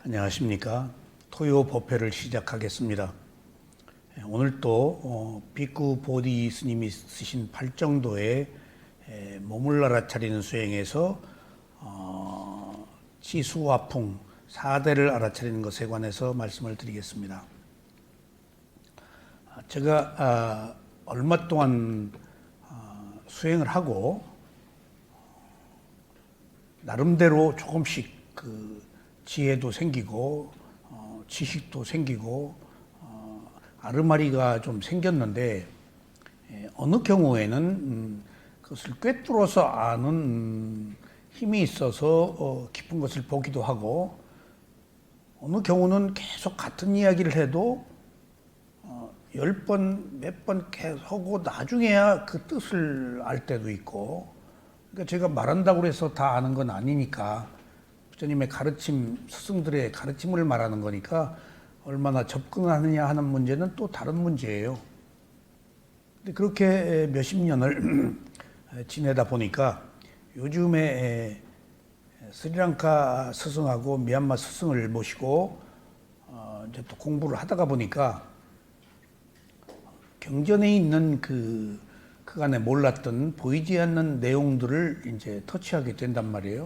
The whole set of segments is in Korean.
안녕하십니까. 토요 법회를 시작하겠습니다. 오늘 또 비쿠 보디 스님이 쓰신 팔정도의 몸을 알아차리는 수행에서 치수화풍 4대를 알아차리는 것에 관해서 말씀을 드리겠습니다. 제가 얼마 동안 수행을 하고 나름대로 조금씩 지혜도 생기고 지식도 생기고 아르마리가 좀 생겼는데 어느 경우에는 그것을 꿰뚫어서 아는 힘이 있어서 깊은 것을 보기도 하고, 어느 경우는 계속 같은 이야기를 해도 10번, 몇 번 계속 하고 나중에야 그 뜻을 알 때도 있고, 그러니까 제가 말한다고 해서 다 아는 건 아니니까 부처님의 가르침, 스승들의 가르침을 말하는 거니까 얼마나 접근하느냐 하는 문제는 또 다른 문제예요. 근데 그렇게 몇십 년을 지내다 보니까 요즘에 스리랑카 스승하고 미얀마 스승을 모시고 이제 또 공부를 하다가 보니까 경전에 있는 그간에 몰랐던 보이지 않는 내용들을 이제 터치하게 된단 말이에요.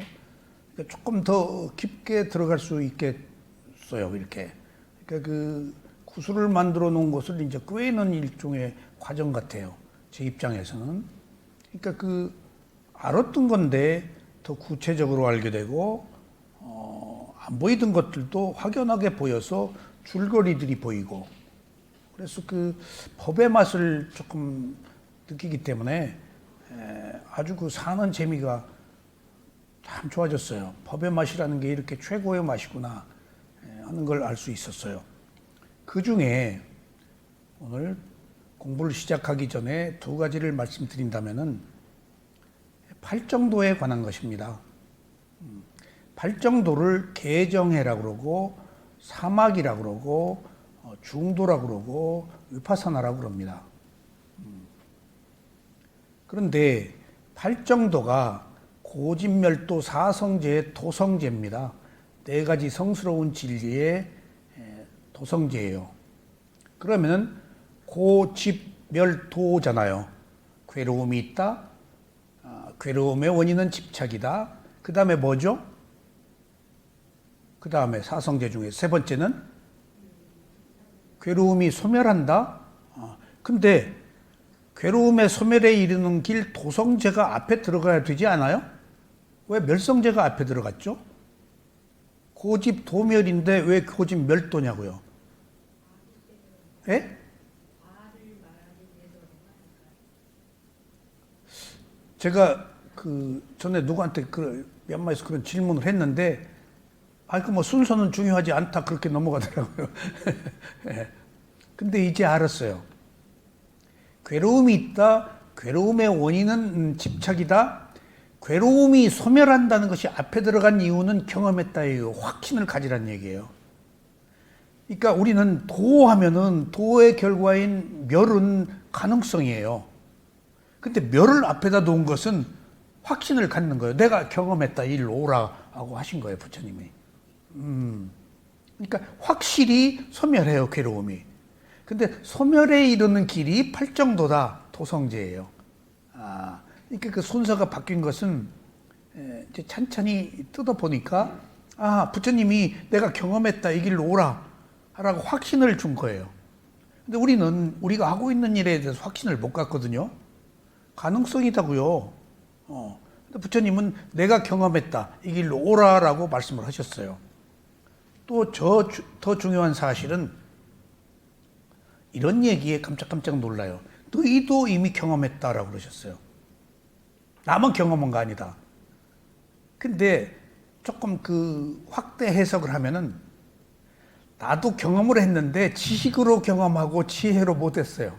그러니까 조금 더 깊게 들어갈 수 있겠어요, 이렇게. 그러니까 그 구슬을 만들어 놓은 것을 이제 꿰는 일종의 과정 같아요, 제 입장에서는. 그러니까 알았던 건데 더 구체적으로 알게 되고, 안 보이던 것들도 확연하게 보여서 줄거리들이 보이고, 그래서 법의 맛을 조금 느끼기 때문에 아주 사는 재미가 참 좋아졌어요. 법의 맛이라는 게 이렇게 최고의 맛이구나 하는 걸 알 수 있었어요. 그 중에 오늘 공부를 시작하기 전에 두 가지를 말씀드린다면은 팔정도에 관한 것입니다. 팔정도를 개정해라고 그러고, 사막이라고 그러고, 중도라고 그러고, 위파사나라고 그럽니다. 그런데 팔정도가 고진멸도 사성제의 도성제입니다. 네 가지 성스러운 진리의 도성제예요. 그러면은 고집멸도잖아요. 괴로움이 있다. 괴로움의 원인은 집착이다. 그 다음에 뭐죠? 그 다음에 사성제 중에 세 번째는 괴로움이 소멸한다. 근데 괴로움의 소멸에 이르는 길 도성제가 앞에 들어가야 되지 않아요? 왜 멸성제가 앞에 들어갔죠? 고집 도멸인데 왜 고집 멸도냐고요? 예? 제가 전에 누구한테 미얀마에서 그런 질문을 했는데, 순서는 중요하지 않다 그렇게 넘어가더라고요. 예. 근데 이제 알았어요. 괴로움이 있다. 괴로움의 원인은 집착이다. 괴로움이 소멸한다는 것이 앞에 들어간 이유는 경험했다예요. 확신을 가지란 얘기예요. 그러니까 우리는 도하면은 도의 결과인 멸은 가능성이에요. 근데 멸을 앞에다 놓은 것은 확신을 갖는 거예요. 내가 경험했다, 일로 오라고 하신 거예요, 부처님이. 그러니까 확실히 소멸해요, 괴로움이. 근데 소멸에 이르는 길이 팔정도다, 도성제예요. 그러니까 그 순서가 바뀐 것은 이제 찬찬히 뜯어보니까, 부처님이 내가 경험했다, 이 길로 오라 하라고 확신을 준 거예요. 근데 우리가 하고 있는 일에 대해서 확신을 못 갖거든요. 가능성이다고요. 근데 부처님은 내가 경험했다, 이 길로 오라라고 말씀을 하셨어요. 또 더 중요한 사실은 이런 얘기에 깜짝깜짝 놀라요. 너희도 이미 경험했다라고 그러셨어요. 나만 경험한 거 아니다. 근데 조금 확대 해석을 하면은, 나도 경험을 했는데 지식으로 경험하고 지혜로 못했어요.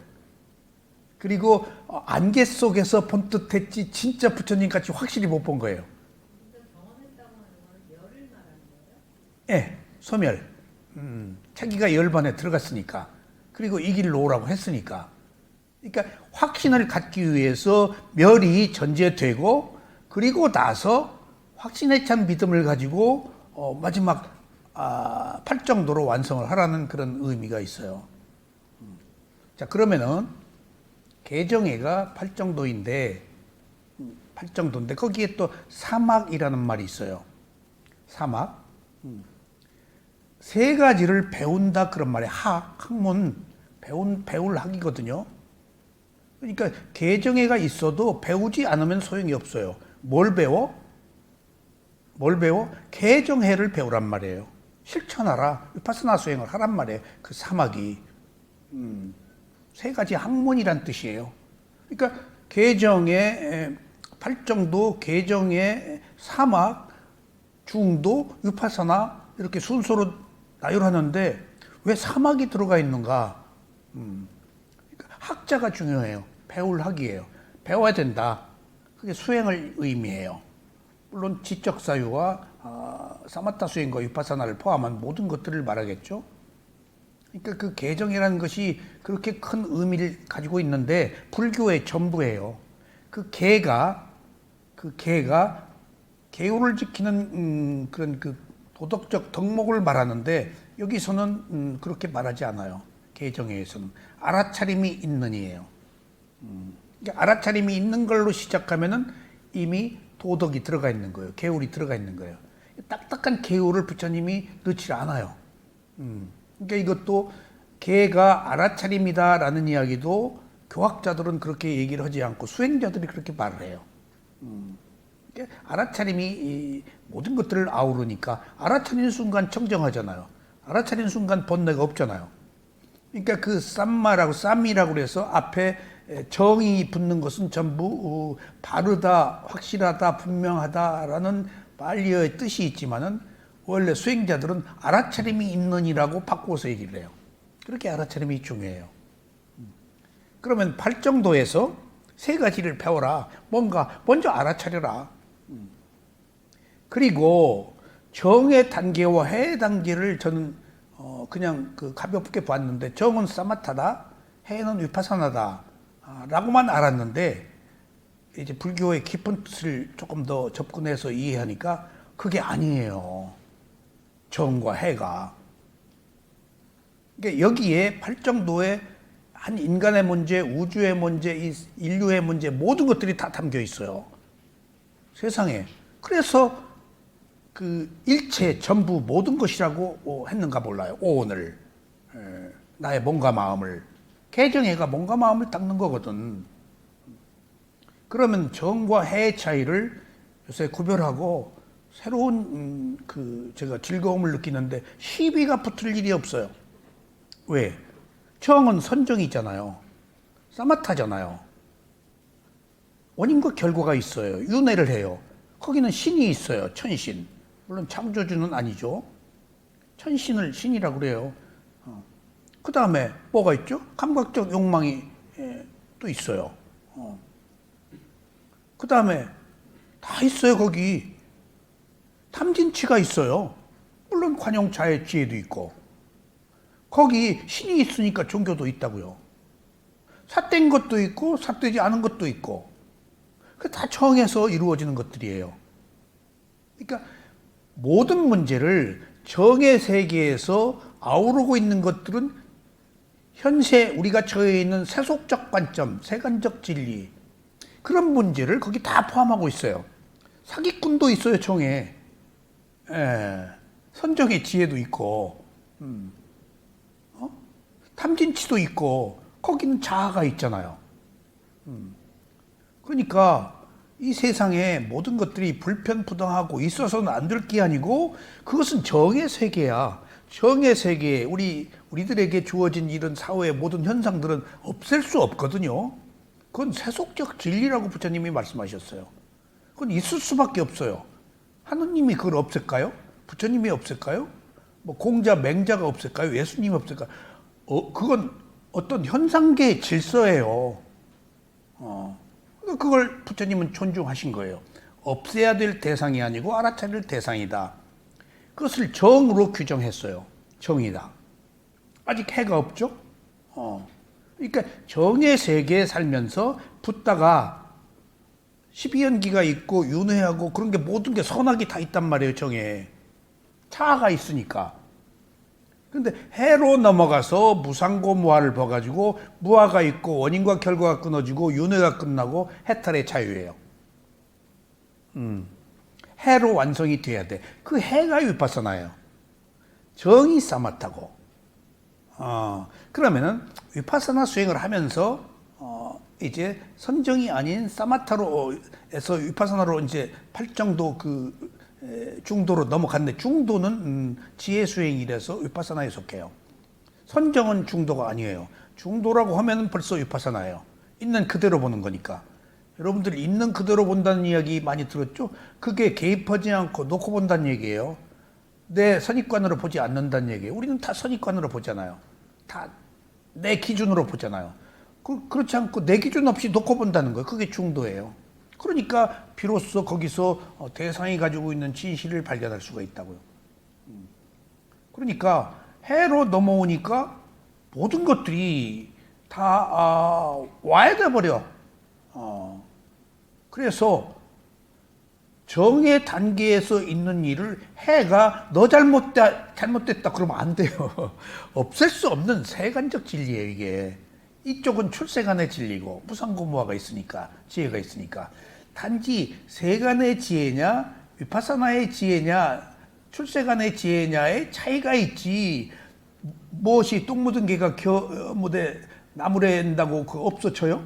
그리고 안개 속에서 본 듯 했지 진짜 부처님 같이 확실히 못 본 거예요. 경험했다고 하는 건 열을 말하는 거예요? 예, 소멸. 자기가 열반에 들어갔으니까. 그리고 이 길로 오라고 했으니까. 그러니까 확신을 갖기 위해서 멸이 전제되고, 그리고 나서 확신에 찬 믿음을 가지고 마지막 팔정도로 완성을 하라는 그런 의미가 있어요. 자, 그러면은 개정해가 팔정도인데 거기에 또 사막이라는 말이 있어요. 사막. 세 가지를 배운다 그런 말이에요. 학문, 배울 학이거든요. 그러니까 개정해가 있어도 배우지 않으면 소용이 없어요. 뭘 배워? 개정해를 배우란 말이에요. 실천하라. 위파스나 수행을 하란 말이에요. 그 사막이. 세 가지 학문이란 뜻이에요. 그러니까 개정해, 팔정도, 개정해, 사막, 중도, 위파사나 이렇게 순서로 나열하는데 왜 사막이 들어가 있는가? 그러니까 학자가 중요해요. 배울 학이에요. 배워야 된다. 그게 수행을 의미해요. 물론 지적 사유와 사마타 수행과 위파사나를 포함한 모든 것들을 말하겠죠. 그러니까 그 개정이라는 것이 그렇게 큰 의미를 가지고 있는데 불교의 전부예요. 그 개가 계율을 지키는 그런 그 도덕적 덕목을 말하는데 여기서는 그렇게 말하지 않아요. 개정에서는 알아차림이 있는이에요. 그러니까 알아차림이 있는 걸로 시작하면은 이미 도덕이 들어가 있는 거예요. 계율이 들어가 있는 거예요. 딱딱한 계율을 부처님이 넣지 않아요. 그러니까 이것도 개가 알아차림이다라는 이야기도 교학자들은 그렇게 얘기를 하지 않고 수행자들이 그렇게 말을 해요. 그러니까 알아차림이 모든 것들을 아우르니까 알아차리는 순간 청정하잖아요. 알아차리는 순간 번뇌가 없잖아요. 그러니까 그 쌈미라고 그래서 앞에 정이 붙는 것은 전부 바르다, 확실하다, 분명하다라는 발리어의 뜻이 있지만은 원래 수행자들은 알아차림이 있느니라고 바꿔서 얘기를 해요. 그렇게 알아차림이 중요해요. 그러면 팔정도에서 세 가지를 배워라. 뭔가 먼저 알아차려라. 그리고 정의 단계와 해의 단계를 저는 그냥 그 가볍게 봤는데 정은 사마타다, 해는 위파사나다 라고만 알았는데 이제 불교의 깊은 뜻을 조금 더 접근해서 이해하니까 그게 아니에요. 정과 해가. 그러니까 여기에 팔정도에 한 인간의 문제, 우주의 문제, 인류의 문제 모든 것들이 다 담겨 있어요. 세상에. 그래서 그 일체 전부 모든 것이라고 했는가 몰라요. 오온을. 나의 몸과 마음을. 개정해가 몸과 마음을 닦는 거거든. 그러면 정과 해의 차이를 요새 구별하고 새로운 제가 즐거움을 느끼는데 시비가 붙을 일이 없어요. 왜? 정은 선정이 있잖아요. 사마타잖아요. 원인과 결과가 있어요. 윤회를 해요. 거기는 신이 있어요. 천신. 물론 창조주는 아니죠. 천신을 신이라고 그래요. 그 다음에 뭐가 있죠? 감각적 욕망이 또 있어요. 그 다음에 다 있어요. 거기 탐진치가 있어요. 물론 관용차의 지혜도 있고 거기 신이 있으니까 종교도 있다고요. 삿된 것도 있고 삿되지 않은 것도 있고 그 다 정해서 이루어지는 것들이에요. 그러니까 모든 문제를 정의 세계에서 아우르고 있는 것들은 현세 우리가 처해 있는 세속적 관점, 세간적 진리 그런 문제를 거기 다 포함하고 있어요. 사기꾼도 있어요. 정에. 선정의 지혜도 있고 탐진치도 있고 거기는 자아가 있잖아요. 그러니까 이 세상에 모든 것들이 불편부당하고 있어서는 안 될 게 아니고 그것은 정의 세계야. 정의 세계에 우리들에게 주어진 이런 사회의 모든 현상들은 없앨 수 없거든요. 그건 세속적 진리라고 부처님이 말씀하셨어요. 그건 있을 수밖에 없어요. 하느님이 그걸 없앨까요? 부처님이 없앨까요? 뭐 공자, 맹자가 없앨까요? 예수님이 없앨까요? 그건 어떤 현상계의 질서예요. 그걸 부처님은 존중하신 거예요. 없애야 될 대상이 아니고 알아차릴 대상이다. 그것을 정으로 규정했어요. 정이다. 아직 해가 없죠? 그러니까 정의 세계에 살면서 붓다가 12연기가 있고 윤회하고 그런 게 모든 게 선악이 다 있단 말이에요. 정에. 차가 있으니까. 근데 해로 넘어가서 무상고무화를 봐가지고 무화가 있고 원인과 결과가 끊어지고 윤회가 끝나고 해탈의 자유예요. 해로 완성이 돼야 돼. 그 해가 위파사나예요. 정이 사마타고. 그러면은 위파사나 수행을 하면서 이제 선정이 아닌 사마타로에서 위파사나로 이제 8정도 중도로 넘어갔는데, 중도는 지혜 수행이라서 위파사나에 속해요. 선정은 중도가 아니에요. 중도라고 하면 벌써 위파사나예요. 있는 그대로 보는 거니까. 여러분들이 있는 그대로 본다는 이야기 많이 들었죠? 그게 개입하지 않고 놓고 본다는 얘기예요. 내 선입관으로 보지 않는다는 얘기예요. 우리는 다 선입관으로 보잖아요. 다 내 기준으로 보잖아요. 그렇지 않고 내 기준 없이 놓고 본다는 거예요. 그게 중도예요. 그러니까 비로소 거기서 대상이 가지고 있는 진실을 발견할 수가 있다고요. 그러니까 해로 넘어오니까 모든 것들이 다 와야 돼버려. 그래서 정의 단계에서 있는 일을 해가 너 잘못됐다 그러면 안 돼요. 없앨 수 없는 세간적 진리예요, 이게. 이쪽은 출세간의 진리고 무상고무화가 있으니까, 지혜가 있으니까. 단지 세간의 지혜냐 위파사나의 지혜냐 출세간의 지혜냐의 차이가 있지, 무엇이 똥 묻은 개가 무대 나무랜다고 없어져요?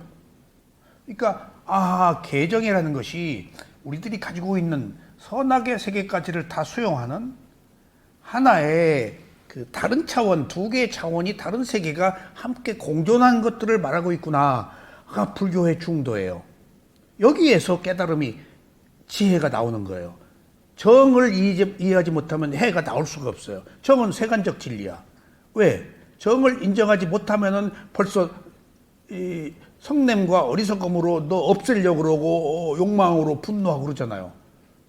그러니까 개정이라는 것이 우리들이 가지고 있는 선악의 세계까지를 다 수용하는 하나의 다른 차원, 두 개의 차원이 다른 세계가 함께 공존한 것들을 말하고 있구나가 불교의 중도예요. 여기에서 깨달음이, 지혜가 나오는 거예요. 정을 이해하지 못하면 해가 나올 수가 없어요. 정은 세간적 진리야. 왜? 정을 인정하지 못하면은 벌써 이 성냄과 어리석음으로 너 없애려고 그러고 욕망으로 분노하고 그러잖아요.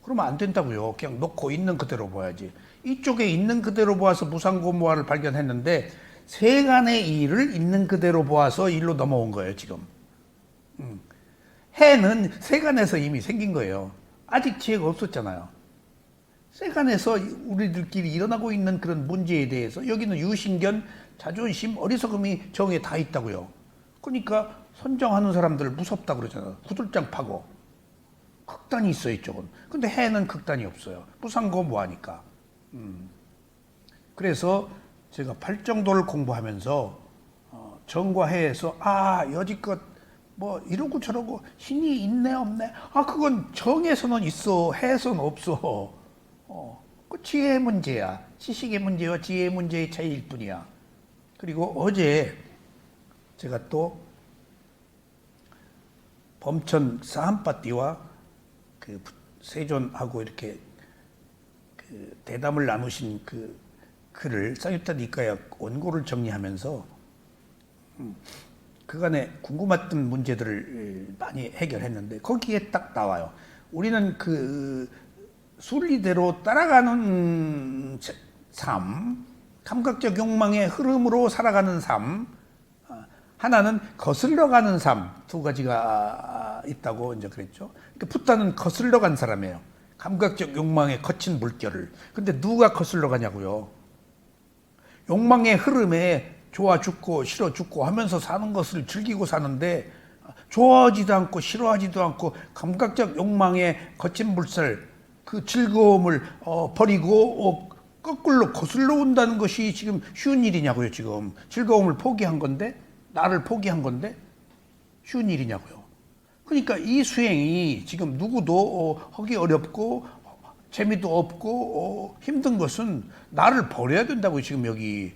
그러면 안 된다고요. 그냥 놓고 있는 그대로 봐야지. 이쪽에 있는 그대로 보아서 무상고무화를 발견했는데 세간의 일을 있는 그대로 보아서 일로 넘어온 거예요, 지금. 해는 세간에서 이미 생긴 거예요. 아직 지혜가 없었잖아요. 세간에서 우리들끼리 일어나고 있는 그런 문제에 대해서 여기는 유신견, 자존심, 어리석음이 정에 다 있다고요. 그러니까 선정하는 사람들 무섭다 그러잖아요. 구들장 파고. 극단이 있어요, 이쪽은. 근데 해는 극단이 없어요. 무상고무화니까. 그래서 제가 팔정도를 공부하면서 정과 해에서 여지껏 뭐 이러고 저러고 신이 있네 없네, 그건 정에서는 있어, 해에서는 없어. 그 지혜의 문제야. 지식의 문제와 지혜의 문제의 차이일 뿐이야. 그리고 어제 제가 또 범천 사한파띠와 세존하고 이렇게 대담을 나누신 글을 사유타 니카야 원고를 정리하면서 그간에 궁금했던 문제들을 많이 해결했는데 거기에 딱 나와요. 우리는 순리대로 따라가는 삶, 감각적 욕망의 흐름으로 살아가는 삶, 하나는 거슬러 가는 삶, 두 가지가 있다고 이제 그랬죠. 그러니까 붓다는 거슬러 간 사람이에요. 감각적 욕망의 거친 물결을. 근데 누가 거슬러 가냐고요. 욕망의 흐름에 좋아 죽고 싫어 죽고 하면서 사는 것을 즐기고 사는데, 좋아하지도 않고 싫어하지도 않고 감각적 욕망의 거친 물살, 그 즐거움을 버리고 거꾸로 거슬러 온다는 것이 지금 쉬운 일이냐고요. 지금 즐거움을 포기한 건데, 나를 포기한 건데 쉬운 일이냐고요. 그러니까 이 수행이 지금 누구도 하기 어렵고 재미도 없고 힘든 것은 나를 버려야 된다고요, 지금 여기.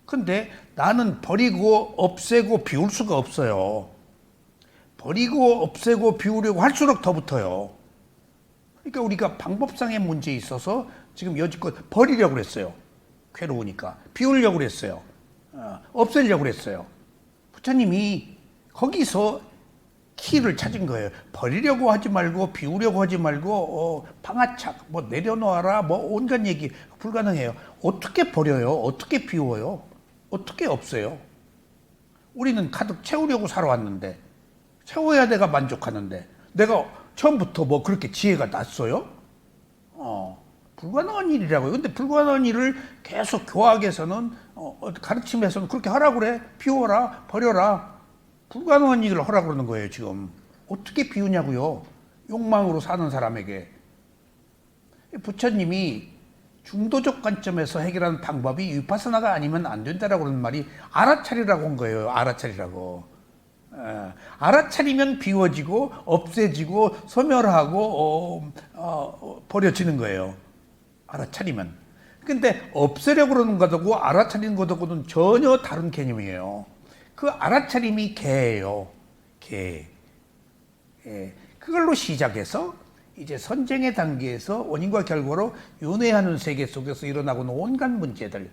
근데 나는 버리고 없애고 비울 수가 없어요. 버리고 없애고 비우려고 할수록 더 붙어요. 그러니까 우리가 방법상의 문제에 있어서 지금 여지껏 버리려고 그랬어요. 괴로우니까. 비우려고 그랬어요. 없애려고 그랬어요. 부처님이 거기서 키를 찾은 거예요. 버리려고 하지 말고 비우려고 하지 말고 방아착 뭐 내려놓아라 뭐 온갖 얘기 불가능해요. 어떻게 버려요? 어떻게 비워요? 어떻게 없어요? 우리는 가득 채우려고 살아왔는데, 채워야 내가 만족하는데, 내가 처음부터 뭐 그렇게 지혜가 났어요? 불가능한 일이라고요. 근데 불가능한 일을 계속 교학에서는 가르침에서는 그렇게 하라고 그래. 비워라, 버려라. 불가능한 일을 하라고 그러는 거예요, 지금. 어떻게 비우냐고요. 욕망으로 사는 사람에게. 부처님이 중도적 관점에서 해결하는 방법이 위파스나가 아니면 안 된다라고 그러는 말이 알아차리라고 한 거예요. 알아차리라고. 알아차리면 비워지고 없애지고 소멸하고 버려지는 거예요. 알아차리면. 근데 없애려고 그러는 것하고 알아차리는 것하고는 전혀 다른 개념이에요. 그 알아차림이 개예요. 개. 예. 그걸로 시작해서 이제 선쟁의 단계에서 원인과 결과로 윤회하는 세계 속에서 일어나고는 온갖 문제들.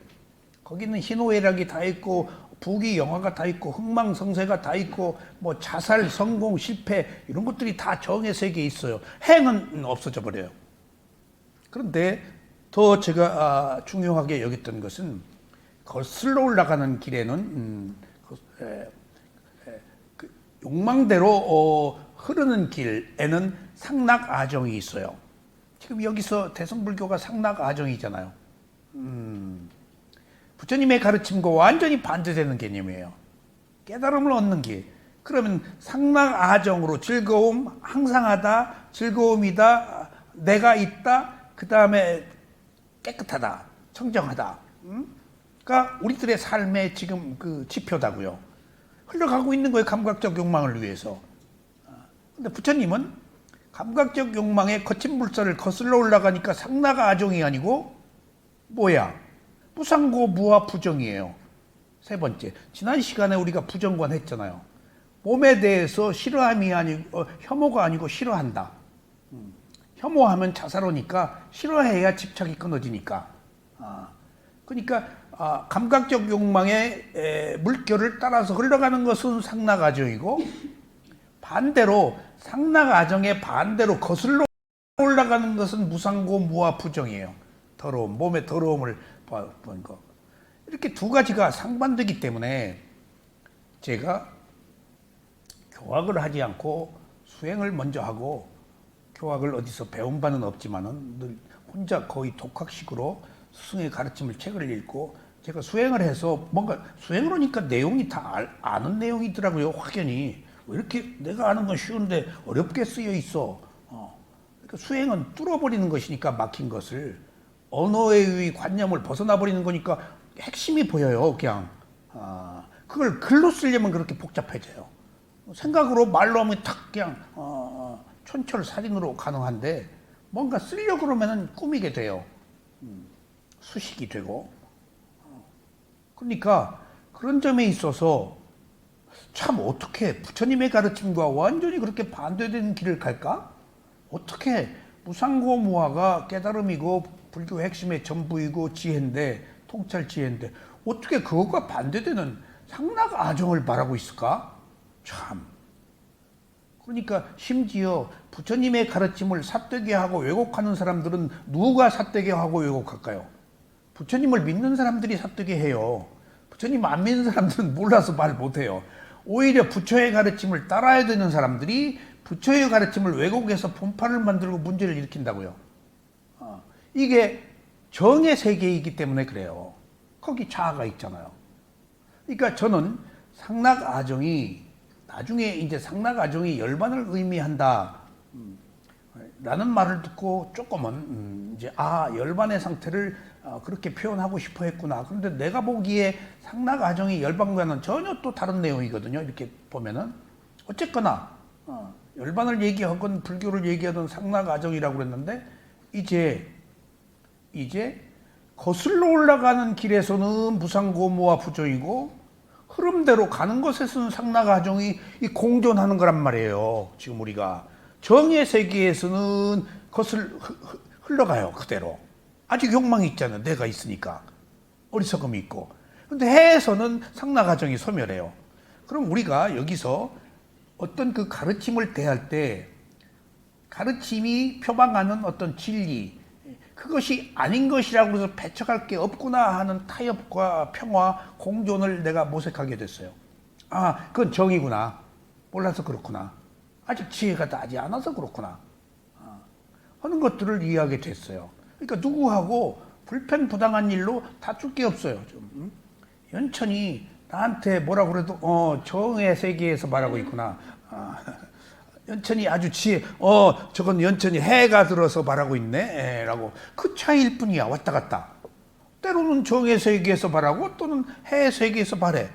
거기는 희노애락이 다 있고 부귀영화가 다 있고 흥망성쇠가 다 있고 뭐 자살, 성공, 실패 이런 것들이 다 정의 세계에 있어요. 행은 없어져 버려요. 그런데 더 제가 중요하게 여겼던 것은 거슬러 올라가는 길에는 그 욕망대로 흐르는 길에는 상락아정이 있어요. 지금 여기서 대성불교가 상락아정이잖아요. 부처님의 가르침과 완전히 반대되는 개념이에요. 깨달음을 얻는 길. 그러면 상락아정으로 즐거움, 항상하다, 즐거움이다, 내가 있다, 그 다음에 깨끗하다, 청정하다. 가 우리들의 삶의 지금 그 지표다고요. 흘러가고 있는 거예요. 감각적 욕망을 위해서. 근데 부처님은 감각적 욕망의 거친 물살을 거슬러 올라가니까 상락아정이 아니고 뭐야? 무상고 무아 부정이에요. 세 번째, 지난 시간에 우리가 부정관 했잖아요. 몸에 대해서 싫어함이 아니고 혐오가 아니고 싫어한다. 혐오하면 자살하니까 싫어해야 집착이 끊어지니까. 그러니까 감각적 욕망의 물결을 따라서 흘러가는 것은 상락아정이고 반대로 상락아정의 반대로 거슬러 올라가는 것은 무상고 무아 부정이에요. 더러움, 몸의 더러움을 보는 거. 이렇게 두 가지가 상반되기 때문에 제가 교학을 하지 않고 수행을 먼저 하고 교학을 어디서 배운 바는 없지만은 늘 혼자 거의 독학식으로 스승의 가르침을 책을 읽고 제가 수행을 해서 뭔가 수행을 하니까 내용이 다 아는 내용이더라고요. 확연히. 왜 이렇게 내가 아는 건 쉬운데 어렵게 쓰여 있어. 그러니까 수행은 뚫어버리는 것이니까 막힌 것을 언어의 유의 관념을 벗어나 버리는 거니까 핵심이 보여요. 그냥 그걸 글로 쓰려면 그렇게 복잡해져요. 생각으로 말로 하면 탁 그냥 촌철살인으로 가능한데 뭔가 쓰려고 그러면은 꾸미게 돼요. 수식이 되고. 그러니까 그런 점에 있어서 참 어떻게 부처님의 가르침과 완전히 그렇게 반대되는 길을 갈까? 어떻게 무상고무화가 깨달음이고 불교 핵심의 전부이고 지혜인데 통찰 지혜인데 어떻게 그것과 반대되는 상락아정을 말하고 있을까? 참. 그러니까 심지어 부처님의 가르침을 삿되게 하고 왜곡하는 사람들은 누가 삿되게 하고 왜곡할까요? 부처님을 믿는 사람들이 삿되게 해요. 부처님 안 믿는 사람들은 몰라서 말 못해요. 오히려 부처의 가르침을 따라야 되는 사람들이 부처의 가르침을 왜곡해서 분파를 만들고 문제를 일으킨다고요. 이게 정의 세계이기 때문에 그래요. 거기 자아가 있잖아요. 그러니까 저는 상락아정이 나중에 이제 상락아정이 열반을 의미한다 라는 말을 듣고 조금은 이제 열반의 상태를 그렇게 표현하고 싶어 했구나. 그런데 내가 보기에 상락아정이 열반과는 전혀 또 다른 내용이거든요. 이렇게 보면은 어쨌거나 열반을 얘기하건 불교를 얘기하던 상락아정이라고 그랬는데 이제 거슬러 올라가는 길에서는 무상고무와 부정이고 흐름대로 가는 것에서는 상락아정이 공존하는 거란 말이에요. 지금 우리가 정의 세계에서는 그것을 흘러가요. 그대로. 아직 욕망이 있잖아요. 내가 있으니까. 어리석음이 있고. 근데 해에서는 상락아정이 소멸해요. 그럼 우리가 여기서 어떤 그 가르침을 대할 때 가르침이 표방하는 어떤 진리 그것이 아닌 것이라고 해서 배척할 게 없구나 하는 타협과 평화, 공존을 내가 모색하게 됐어요. 그건 정이구나. 몰라서 그렇구나. 아직 지혜가 나지 않아서 그렇구나. 하는 것들을 이해하게 됐어요. 그러니까 누구하고 불편 부당한 일로 다툴 게 없어요. 좀 연천이 나한테 뭐라 그래도 정의 세계에서 말하고 있구나. 연천이 아주 저건 연천이 해가 들어서 말하고 있네 라고 그 차이일 뿐이야. 왔다 갔다. 때로는 정의 세계에서 말하고 또는 해 세계에서 말해.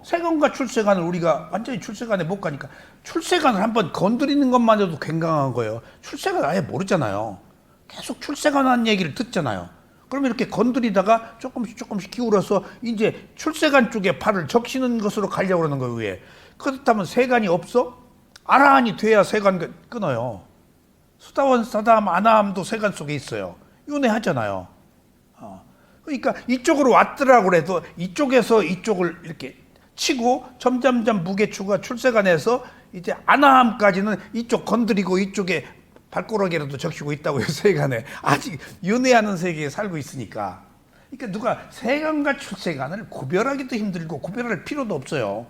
세간과 출세간을 우리가 완전히 출세간에 못 가니까 출세간을 한번 건드리는 것만으로도 굉장한 거예요. 출세간 아예 모르잖아요. 계속 출세간 하는 얘기를 듣잖아요. 그러면 이렇게 건드리다가 조금씩 기울어서 이제 출세간 쪽에 팔을 적시는 것으로 가려고 그러는 거예요. 왜? 그렇다면 세간이 없어? 아라한이 돼야 세간 끊어요. 수다원, 사다함, 아나함도 세간 속에 있어요. 윤회하잖아요. 그러니까 이쪽으로 왔더라고 그래도 이쪽에서 이쪽을 이렇게 치고 점점점 무게추가 출세간에서 이제 아나함까지는 이쪽 건드리고 이쪽에 발꼬락이라도 적시고 있다고요. 세간에 아직 윤회하는 세계에 살고 있으니까. 그러니까 누가 세간과 출세간을 구별하기도 힘들고 구별할 필요도 없어요.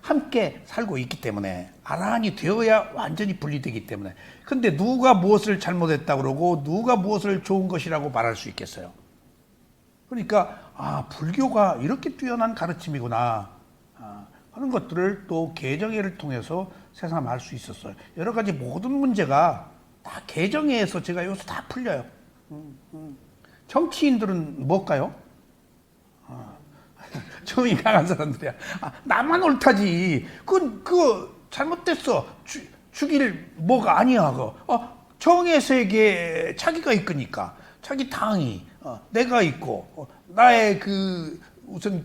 함께 살고 있기 때문에 아라한이 되어야 완전히 분리되기 때문에. 근데 누가 무엇을 잘못했다고 그러고 누가 무엇을 좋은 것이라고 말할 수 있겠어요. 그러니까 불교가 이렇게 뛰어난 가르침이구나 하는 것들을 또 개정회를 통해서 세상에 알 수 있었어요. 여러 가지 모든 문제가 다 개정회에서 제가 여기서 다 풀려요. 정치인들은 뭘까요? 정이 강한 사람들이야. 나만 옳다지. 그거 잘못됐어. 죽일 뭐가 아니야. 정의 세계에 자기가 있으니까. 자기 당이 내가 있고 나의 우선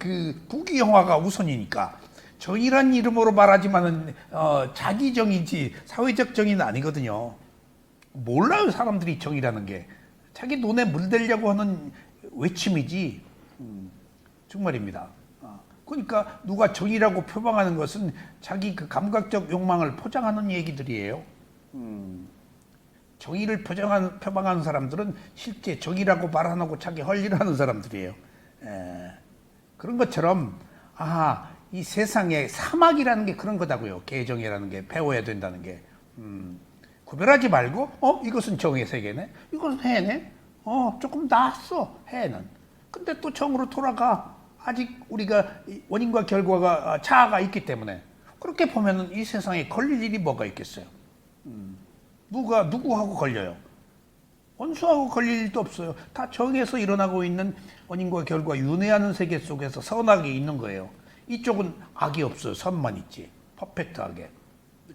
부귀영화가 우선이니까. 정의란 이름으로 말하지만은 자기 정의지 사회적 정의는 아니거든요. 몰라요 사람들이 정의라는 게. 자기 눈에 물대려고 하는 외침이지. 정말입니다. 그러니까 누가 정의라고 표방하는 것은 자기 그 감각적 욕망을 포장하는 얘기들이에요. 정의를 표방하는 사람들은 실제 정의라고 말 안 하고 자기 할 일을 하는 사람들이에요. 그런 것처럼 이 세상에 사막이라는 게 그런 거다고요. 개정이라는 게 배워야 된다는 게. 구별하지 말고 이것은 정의 세계네. 이것은 해네. 조금 낫어 해는. 근데 또 정으로 돌아가. 아직 우리가 원인과 결과가 차이가 있기 때문에 그렇게 보면은 이 세상에 걸릴 일이 뭐가 있겠어요? 누가 누구하고 걸려요? 원수하고 걸릴 일도 없어요. 다 정에서 일어나고 있는 원인과 결과 윤회하는 세계 속에서 선악이 있는 거예요. 이쪽은 악이 없어요. 선만 있지. 퍼펙트하게.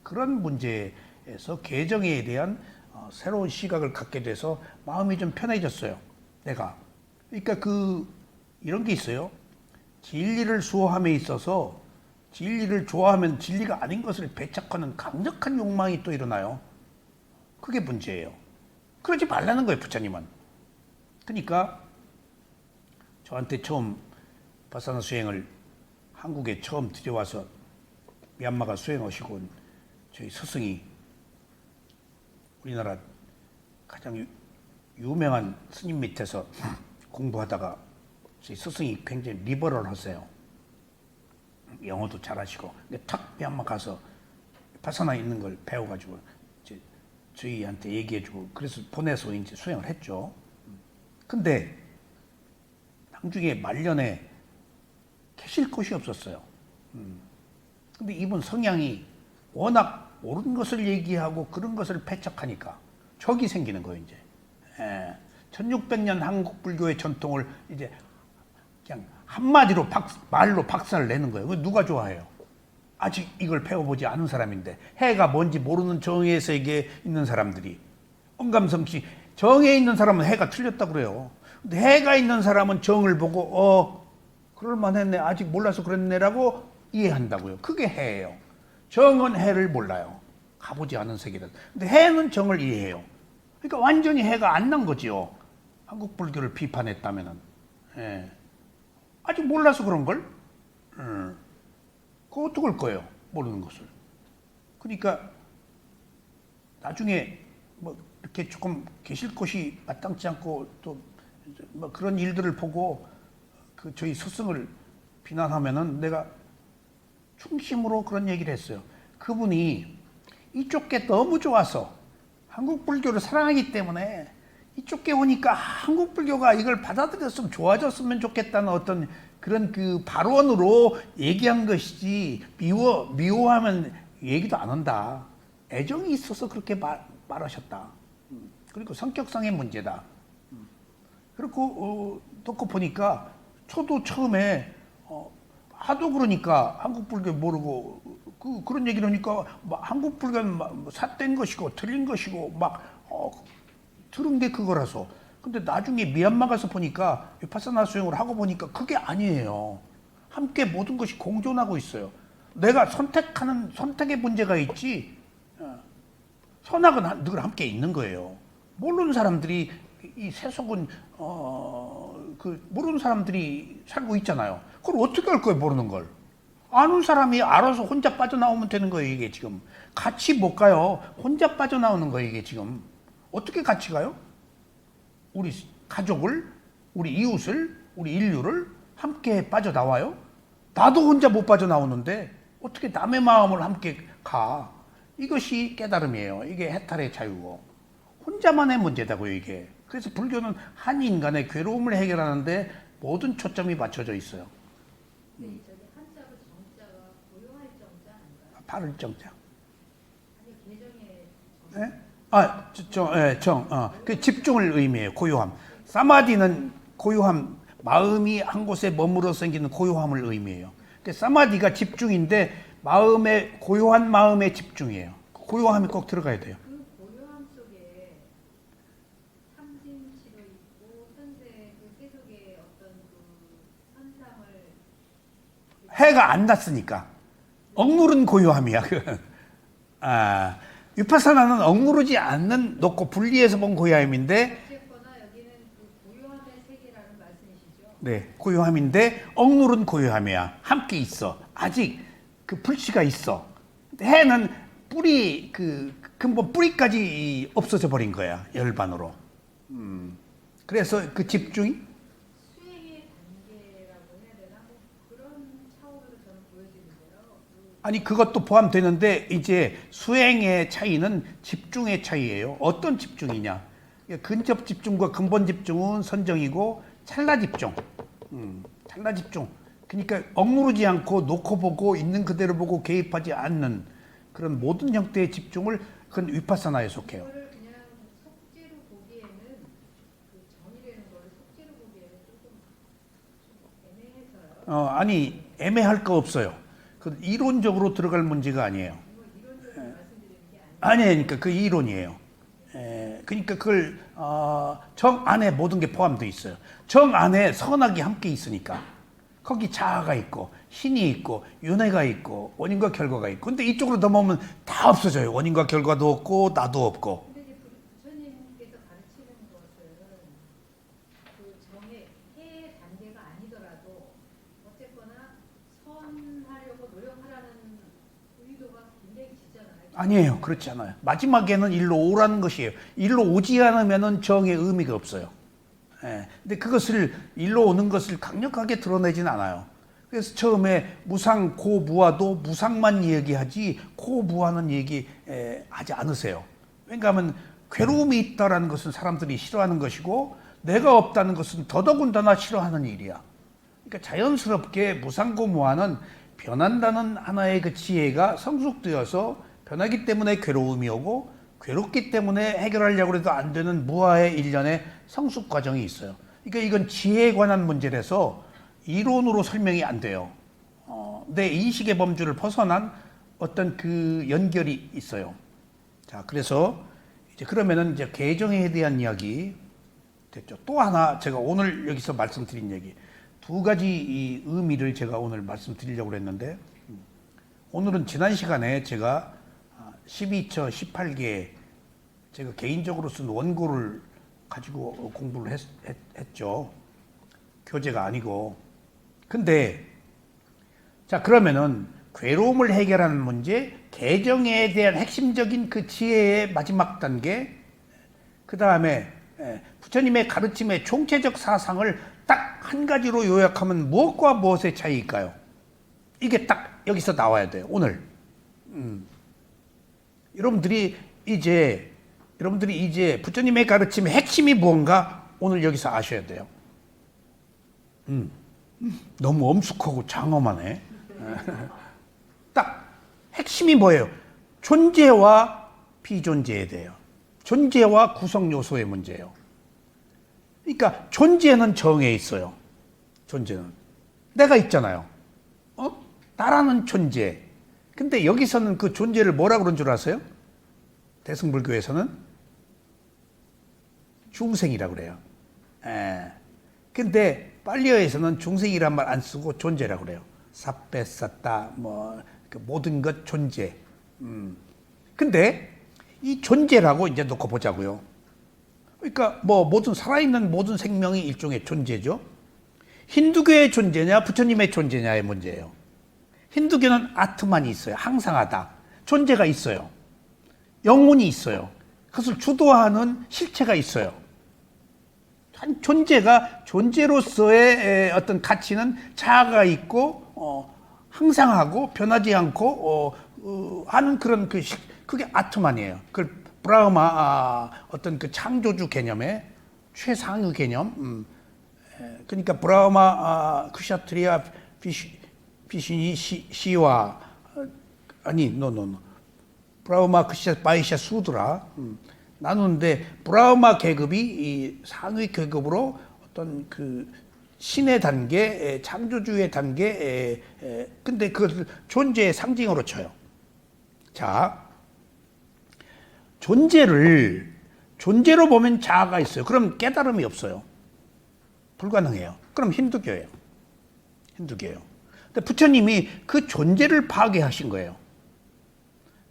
그런 문제에서 개정에 대한 새로운 시각을 갖게 돼서 마음이 좀 편해졌어요. 내가. 그러니까 이런 게 있어요. 진리를 수호함에 있어서 진리를 좋아하면 진리가 아닌 것을 배척하는 강력한 욕망이 또 일어나요. 그게 문제예요. 그러지 말라는 거예요, 부처님은. 그러니까 저한테 처음 바사나 수행을 한국에 처음 들여와서 미얀마가 수행하시고 저희 스승이 우리나라 가장 유명한 스님 밑에서 공부하다가 저희 스승이 굉장히 리버럴하세요. 영어도 잘하시고. 근데 탁 미얀마 가서 바사나 있는 걸 배워가지고 이제 저희한테 얘기해주고 그래서 보내서 이제 수행을 했죠. 근데 나중에 말년에 계실 곳이 없었어요. 근데 이분 성향이 워낙 옳은 것을 얘기하고 그런 것을 배척하니까 적이 생기는 거예요, 이제. 1600년 한국 불교의 전통을 이제 그냥 한마디로 말로 박살을 내는 거예요. 누가 좋아해요? 아직 이걸 배워보지 않은 사람인데 해가 뭔지 모르는 정의 세계에 있는 사람들이 엄감성씨 정에 있는 사람은 해가 틀렸다고 그래요. 근데 해가 있는 사람은 정을 보고 그럴만했네 아직 몰라서 그랬네라고 이해한다고요. 그게 해예요. 정은 해를 몰라요. 가보지 않은 세계다. 근데 해는 정을 이해해요. 그러니까 완전히 해가 안 난 거지요. 한국 불교를 비판했다면은. 아직 몰라서 그런 걸? 그거 어떡할 거예요? 모르는 것을. 그러니까 나중에 뭐 이렇게 조금 계실 곳이 마땅치 않고 또 뭐 그런 일들을 보고 저희 스승을 비난하면은 내가 충심으로 그런 얘기를 했어요. 그분이 이쪽 게 너무 좋아서 한국 불교를 사랑하기 때문에 이쪽에 오니까 한국 불교가 이걸 받아들였으면 좋아졌으면 좋겠다는 어떤 그런 그 발언으로 얘기한 것이지 미워하면 얘기도 안 한다. 애정이 있어서 그렇게 말하셨다. 그리고 성격상의 문제다. 그리고 놓고 보니까 저도 처음에 하도 그러니까 한국 불교 모르고 그런 얘기를 하니까 한국 불교는 삿된 것이고 틀린 것이고 들은 게 그거라서. 근데 나중에 미얀마 가서 보니까 위파사나 수행을 하고 보니까 그게 아니에요. 함께 모든 것이 공존하고 있어요. 내가 선택하는 선택의 문제가 있지 선악은 늘 함께 있는 거예요. 모르는 사람들이 이 세속은 모르는 사람들이 살고 있잖아요. 그걸 어떻게 할 거예요, 모르는 걸? 아는 사람이 알아서 혼자 빠져나오면 되는 거예요, 이게 지금. 같이 못 가요. 혼자 빠져나오는 거예요, 이게 지금. 어떻게 같이 가요? 우리 가족을, 우리 이웃을, 우리 인류를 함께 빠져나와요? 나도 혼자 못 빠져나오는데 어떻게 남의 마음을 함께 가? 이것이 깨달음이에요. 이게 해탈의 자유고. 혼자만의 문제다고요, 이게. 그래서 불교는 한 인간의 괴로움을 해결하는데 모든 초점이 맞춰져 있어요. 근데 저기 한자로 정자가 고요할 정자 아닌가요? 바를 정자. 아니 개정의 그 집중을 의미해요. 고요함. 사마디는 고요함, 마음이 한 곳에 머물러 생기는 고요함을 의미해요. 사마디가 집중인데 고요한 마음의 집중이에요. 고요함이 꼭 들어가야 돼요. 그 고요함 속에 참진치도 있고 현재 그 세속의 어떤 그 현상을 해가 안 났으니까. 억누른 고요함이야. 위파사나는 억누르지 않는 놓고 분리해서 본 고요함인데, 어쨌거나 여기는 그 고요함의 세계라는 말씀이시죠? 네, 고요함인데 억누른 고요함이야. 함께 있어. 아직 그 불씨가 있어. 해는 근본 뿌리까지 없어져 버린 거야. 열반으로. 그래서 그 집중이 수행의 단계라고 해야 되나? 뭐 그런 차원으로 저는 보여지는데요. 아니 그것도 포함되는데 이제 수행의 차이는 집중의 차이예요. 어떤 집중이냐? 근접 집중과 근본 집중은 선정이고 찰나 집중. 찰나 집중. 그러니까 억누르지 않고 놓고 보고 있는 그대로 보고 개입하지 않는 그런 모든 형태의 집중을 그건 위파사나에 속해요. 그거를 그냥 속죄로 보기에는 그 정의라는 거를 속죄로 보기에는 조금 애매해서요. 아니 애매할 거 없어요. 그 이론적으로 들어갈 문제가 아니에요. 뭐 이론적으로 말씀드리는 게 아니, 그러니까 그 이론이에요. 그러니까 그걸 정 안에 모든 게 포함되어 있어요. 정 안에 선악이 함께 있으니까 거기 자아가 있고 신이 있고 윤회가 있고 원인과 결과가 있고. 근데 이쪽으로 넘어오면 다 없어져요. 원인과 결과도 없고 나도 없고. 근데 이제 부처님께서 가르치는 것은 그 정의 해의 단계가 아니더라도 어쨌거나 선하려고 노력하라는 의도가 굉장히 짙잖아요. 아니에요. 그렇지 않아요. 마지막에는 일로 오라는 것이에요. 일로 오지 않으면 정의 의미가 없어요. 근데 그것을 일로 오는 것을 강력하게 드러내진 않아요. 그래서 처음에 무상 고무화도 무상만 얘기하지 고무화는 얘기하지 않으세요. 왜냐하면 괴로움이 있다라는 것은 사람들이 싫어하는 것이고 내가 없다는 것은 더더군다나 싫어하는 일이야. 그러니까 자연스럽게 무상고무화는 변한다는 하나의 그 지혜가 성숙되어서 변하기 때문에 괴로움이 오고 괴롭기 때문에 해결하려고 해도 안 되는 무아의 일련의 성숙 과정이 있어요. 그러니까 이건 지혜에 관한 문제라서 이론으로 설명이 안 돼요. 내 인식의 범주를 벗어난 어떤 그 연결이 있어요. 자, 그래서 이제 그러면은 이제 개정에 대한 이야기 됐죠. 또 하나 제가 오늘 여기서 말씀드린 얘기 두 가지 이 의미를 제가 오늘 말씀드리려고 했는데 오늘은 지난 시간에 제가 12처 18개 제가 개인적으로 쓴 원고를 가지고 공부를 했죠. 교재가 아니고. 근데 자 그러면은 괴로움을 해결하는 문제, 개정에 대한 핵심적인 그 지혜의 마지막 단계, 그 다음에 부처님의 가르침의 총체적 사상을 딱 한 가지로 요약하면 무엇과 무엇의 차이일까요? 이게 딱 여기서 나와야 돼요. 오늘. 여러분들이 이제 여러분들이 이제 부처님의 가르침의 핵심이 무언가 오늘 여기서 아셔야 돼요. 너무 엄숙하고 장엄하네. 딱 핵심이 뭐예요? 존재와 비존재에 대해요. 존재와 구성 요소의 문제예요. 그러니까 존재는 정해 있어요. 존재는 내가 있잖아요. 나라는 존재. 근데 여기서는 그 존재를 뭐라 그런 줄 아세요? 대승불교에서는 중생이라고 그래요. 근데 빨리어에서는 중생이란 말 안 쓰고 존재라고 그래요. 사페사타 그 모든 것 존재. 근데 이 존재라고 이제 놓고 보자고요. 그러니까 모든 살아있는 모든 생명이 일종의 존재죠. 힌두교의 존재냐 부처님의 존재냐의 문제예요. 힌두교는 아트만이 있어요. 항상하다. 존재가 있어요. 영혼이 있어요. 그것을 주도하는 실체가 있어요. 존재가 존재로서의 어떤 가치는 자아가 있고 항상하고 변하지 않고 하는 그런 그게 아트만이에요. 그 브라흐마 어떤 그 창조주 개념의 최상위 개념. 그러니까 브라흐마 크샤트리아 비신이 시와 브라흐마 크샤 바이샤 수드라 나누는데 브라흐마 계급이 이 상위 계급으로 어떤 그 신의 단계, 창조주의 단계, 근데 그것을 존재의 상징으로 쳐요. 자, 존재로 보면 자아가 있어요. 그럼 깨달음이 없어요. 불가능해요. 그럼 힌두교예요. 근데 부처님이 그 존재를 파괴하신 거예요.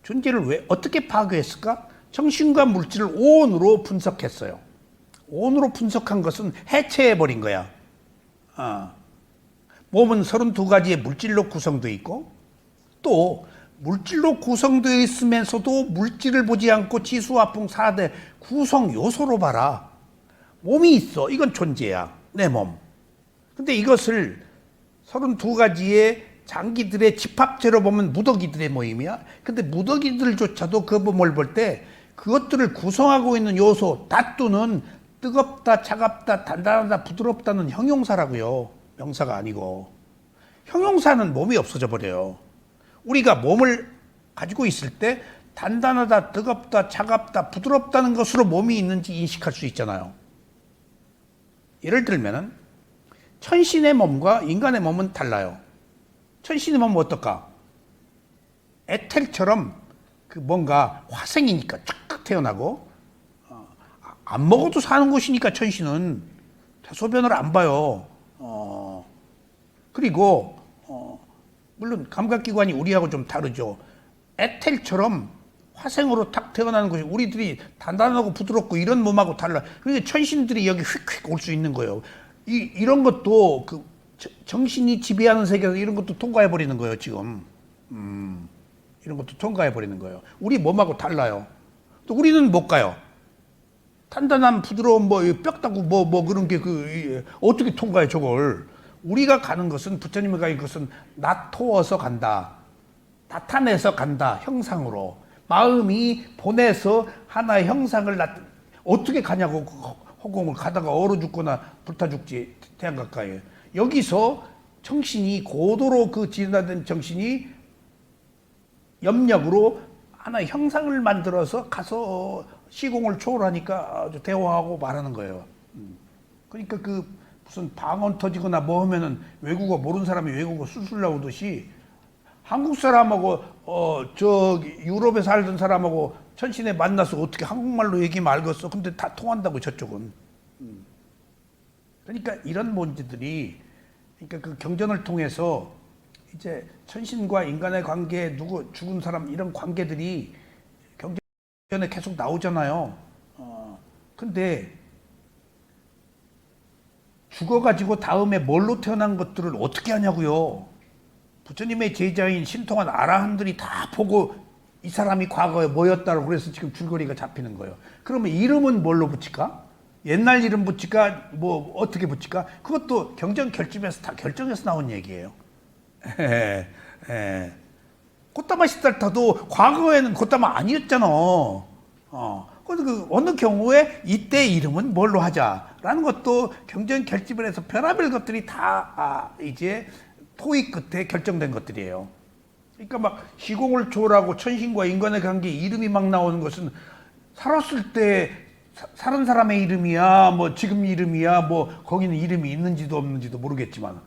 존재를 왜 어떻게 파괴했을까? 정신과 물질을 온으로 분석했어요. 온으로 분석한 것은 해체해버린 거야. 몸은 32가지의 물질로 구성되어 있고 또 물질로 구성되어 있으면서도 물질을 보지 않고 지수화풍 4대 구성 요소로 봐라. 몸이 있어. 이건 존재야. 내 몸. 근데 이것을 32가지의 장기들의 집합체로 보면 무더기들의 모임이야. 근데 무더기들조차도 그 몸을 볼 때 그것들을 구성하고 있는 요소, 다투는 뜨겁다, 차갑다, 단단하다, 부드럽다는 형용사라고요. 명사가 아니고. 형용사는 몸이 없어져 버려요. 우리가 몸을 가지고 있을 때 단단하다, 뜨겁다, 차갑다, 부드럽다는 것으로 몸이 있는지 인식할 수 있잖아요. 예를 들면은 천신의 몸과 인간의 몸은 달라요. 천신의 몸은 어떨까? 에텔처럼 그 뭔가 화생이니까 쫙 태어나고 안 먹어도 사는 것이니까 천신은 소변을 안 봐요. 그리고 물론 감각기관이 우리하고 좀 다르죠. 에텔처럼 화생으로 탁 태어나는 것이 우리들이 단단하고 부드럽고 이런 몸하고 달라. 그러니까 천신들이 여기 휙휙 올 수 있는 거예요. 이런 것도 그 정신이 지배하는 세계에서 이런 것도 통과해 버리는 거예요, 지금. 이런 것도 통과해 버리는 거예요. 우리 몸하고 달라요. 또 우리는 못 가요. 단단한 부드러운 뼈다구 그런 게 어떻게 통과해 저걸. 우리가 가는 것은 부처님이 가는 것은 나토어서 간다. 나타내서 간다. 형상으로. 마음이 보내서 하나의 형상을 어떻게 가냐고. 허공을 가다가 얼어 죽거나 불타 죽지. 태양 가까이에. 여기서 정신이 고도로 그 진화된 정신이 염력으로 하나의 형상을 만들어서 가서 시공을 초월하니까 아주 대화하고 말하는 거예요. 그러니까 그 무슨 방언 터지거나 뭐 하면은 외국어 모르는 사람이 외국어 수술 나오듯이 한국 사람하고 유럽에 살던 사람하고 천신에 만나서 어떻게 한국말로 얘기하면 알겠어. 근데 다 통한다고 저쪽은. 그러니까 이런 문제들이 그러니까 그 경전을 통해서 이제 천신과 인간의 관계, 죽은 사람 이런 관계들이 경전에 계속 나오잖아요. 근데 죽어가지고 다음에 뭘로 태어난 것들을 어떻게 하냐고요. 부처님의 제자인 신통한 아라한들이 다 보고 이 사람이 과거에 뭐였다고 그래서 지금 줄거리가 잡히는 거예요. 그러면 이름은 뭘로 붙일까? 옛날 이름 붙일까? 뭐 어떻게 붙일까? 그것도 경전 결집에서 다 결정해서 나온 얘기예요. 꽃다마 시달타도 과거에는 꽃다마 아니었잖아. 그래서 그 어느 경우에 이때 이름은 뭘로 하자라는 것도 경전 결집을 해서 별의별 것들이 다 이제 토의 끝에 결정된 것들이에요. 그러니까 막 시공을 초월하고 천신과 인간의 관계 이름이 막 나오는 것은 살았을 때 사는 사람의 이름이야, 뭐 지금 이름이야, 뭐 거기는 이름이 있는지도 없는지도 모르겠지만,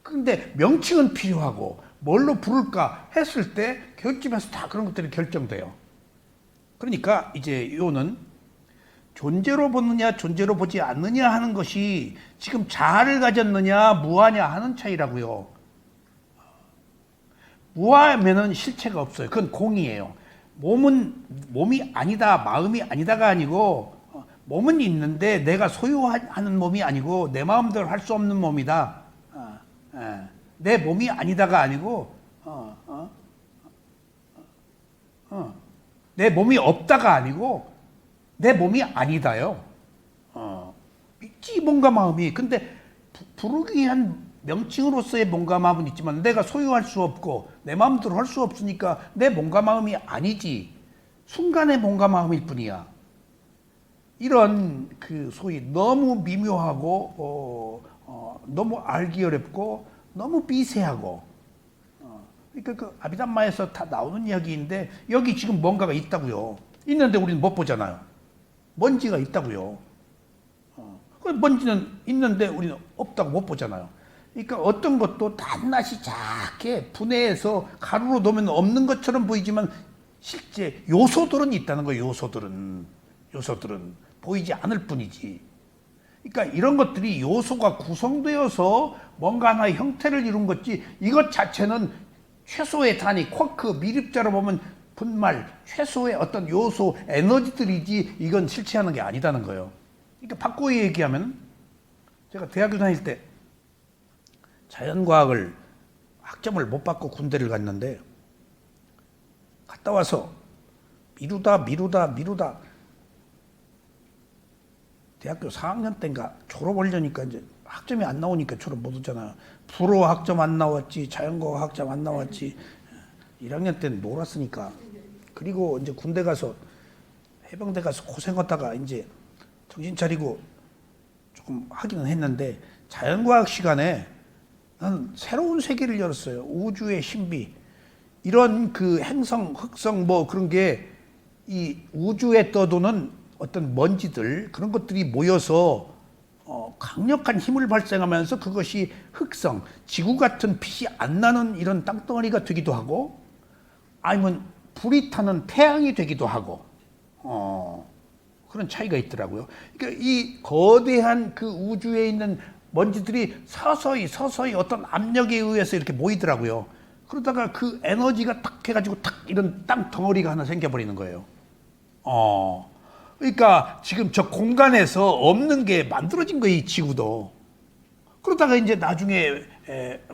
근데 명칭은 필요하고 뭘로 부를까 했을 때 결집해서 다 그런 것들이 결정돼요. 그러니까 이제 요는 존재로 보느냐 존재로 보지 않느냐 하는 것이 지금 자아를 가졌느냐 무아냐 하는 차이라고요. 무아하면은 실체가 없어요. 그건 공이에요. 몸이 아니다, 마음이 아니다가 아니고, 몸은 있는데 내가 소유하는 몸이 아니고 내 마음대로 할 수 없는 몸이다. 내 몸이 아니다가 아니고 내 몸이 없다가 아니고 내 몸이 아니다요. 있지 몸과 마음이. 근데 부르기 위한 명칭으로서의 몸과 마음은 있지만 내가 소유할 수 없고 내 마음대로 할 수 없으니까 내 몸과 마음이 아니지. 순간의 몸과 마음일 뿐이야. 이런 그 소위 너무 미묘하고 너무 알기 어렵고 너무 미세하고 그러니까 그 아비담마에서 다 나오는 이야기인데 여기 지금 뭔가가 있다고요. 있는데 우리는 못 보잖아요. 먼지가 있다고요. 그 먼지는 있는데 우리는 없다고 못 보잖아요. 그러니까 어떤 것도 낱낱이 작게 분해해서 가루로 넣으면 없는 것처럼 보이지만 실제 요소들은 있다는 거예요. 요소들은 보이지 않을 뿐이지. 그러니까 이런 것들이 요소가 구성되어서 뭔가 하나의 형태를 이룬 거지 이것 자체는 최소의 단위, 쿼크, 미립자로 보면 분말, 최소의 어떤 요소, 에너지들이지 이건 실체하는 게 아니다는 거예요. 그러니까 바꾸어 얘기하면 제가 대학교 다닐 때 자연과학을 학점을 못 받고 군대를 갔는데 갔다 와서 미루다 대학교 4학년 때인가 졸업하려니까 이제 학점이 안 나오니까 졸업 못 하잖아요. 불어 학점 안 나왔지, 자연과학 학점 안 나왔지. 1학년 때는 놀았으니까. 그리고 이제 군대 가서 해병대 가서 고생하다가 이제 정신 차리고 조금 하기는 했는데 자연과학 시간에 나는 새로운 세계를 열었어요. 우주의 신비. 이런 그 행성, 흑성 뭐 그런 게 이 우주에 떠도는 어떤 먼지들 그런 것들이 모여서 강력한 힘을 발생하면서 그것이 흑성, 지구 같은 빛이 안 나는 이런 땅덩어리가 되기도 하고 아니면 불이 타는 태양이 되기도 하고 그런 차이가 있더라고요. 그러니까 이 거대한 그 우주에 있는 먼지들이 서서히 어떤 압력에 의해서 이렇게 모이더라고요. 그러다가 그 에너지가 탁 해가지고 탁 이런 땅 덩어리가 하나 생겨버리는 거예요. 그러니까 지금 저 공간에서 없는 게 만들어진 거예요, 이 지구도. 그러다가 이제 나중에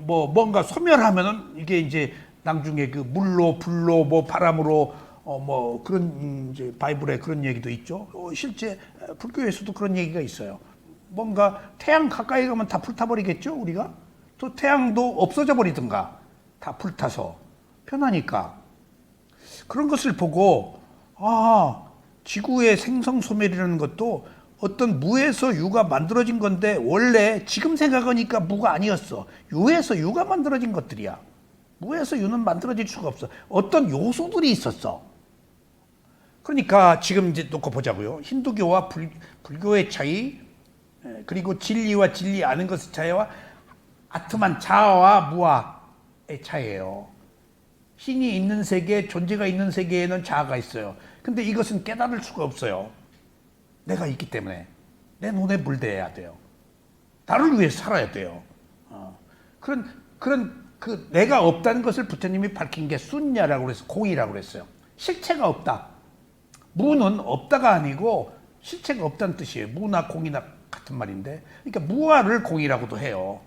뭔가 소멸하면은 이게 이제 나중에 그 물로 불로 뭐 바람으로 뭐 그런 이제 바이블에 그런 얘기도 있죠. 실제 불교에서도 그런 얘기가 있어요. 뭔가 태양 가까이 가면 다 불타버리겠죠, 우리가? 또 태양도 없어져 버리든가 다 불타서 편하니까. 그런 것을 보고 지구의 생성 소멸이라는 것도 어떤 무에서 유가 만들어진 건데 원래 지금 생각하니까 무가 아니었어. 유에서 유가 만들어진 것들이야. 무에서 유는 만들어질 수가 없어. 어떤 요소들이 있었어. 그러니까 지금 이제 놓고 보자고요. 힌두교와 불교의 차이, 그리고 진리와 진리 아는 것의 차이와 아트만 자아와 무아의 차이예요. 신이 있는 세계, 존재가 있는 세계에는 자아가 있어요. 근데 이것은 깨달을 수가 없어요. 내가 있기 때문에. 내 눈에 물대야 돼요. 나를 위해서 살아야 돼요. 그런 그 내가 없다는 것을 부처님이 밝힌 게 순야라고 그래서 공이라고 그랬어요. 실체가 없다. 무는 없다가 아니고 실체가 없다는 뜻이에요. 무나 공이나 같은 말인데. 그러니까 무아를 공이라고도 해요.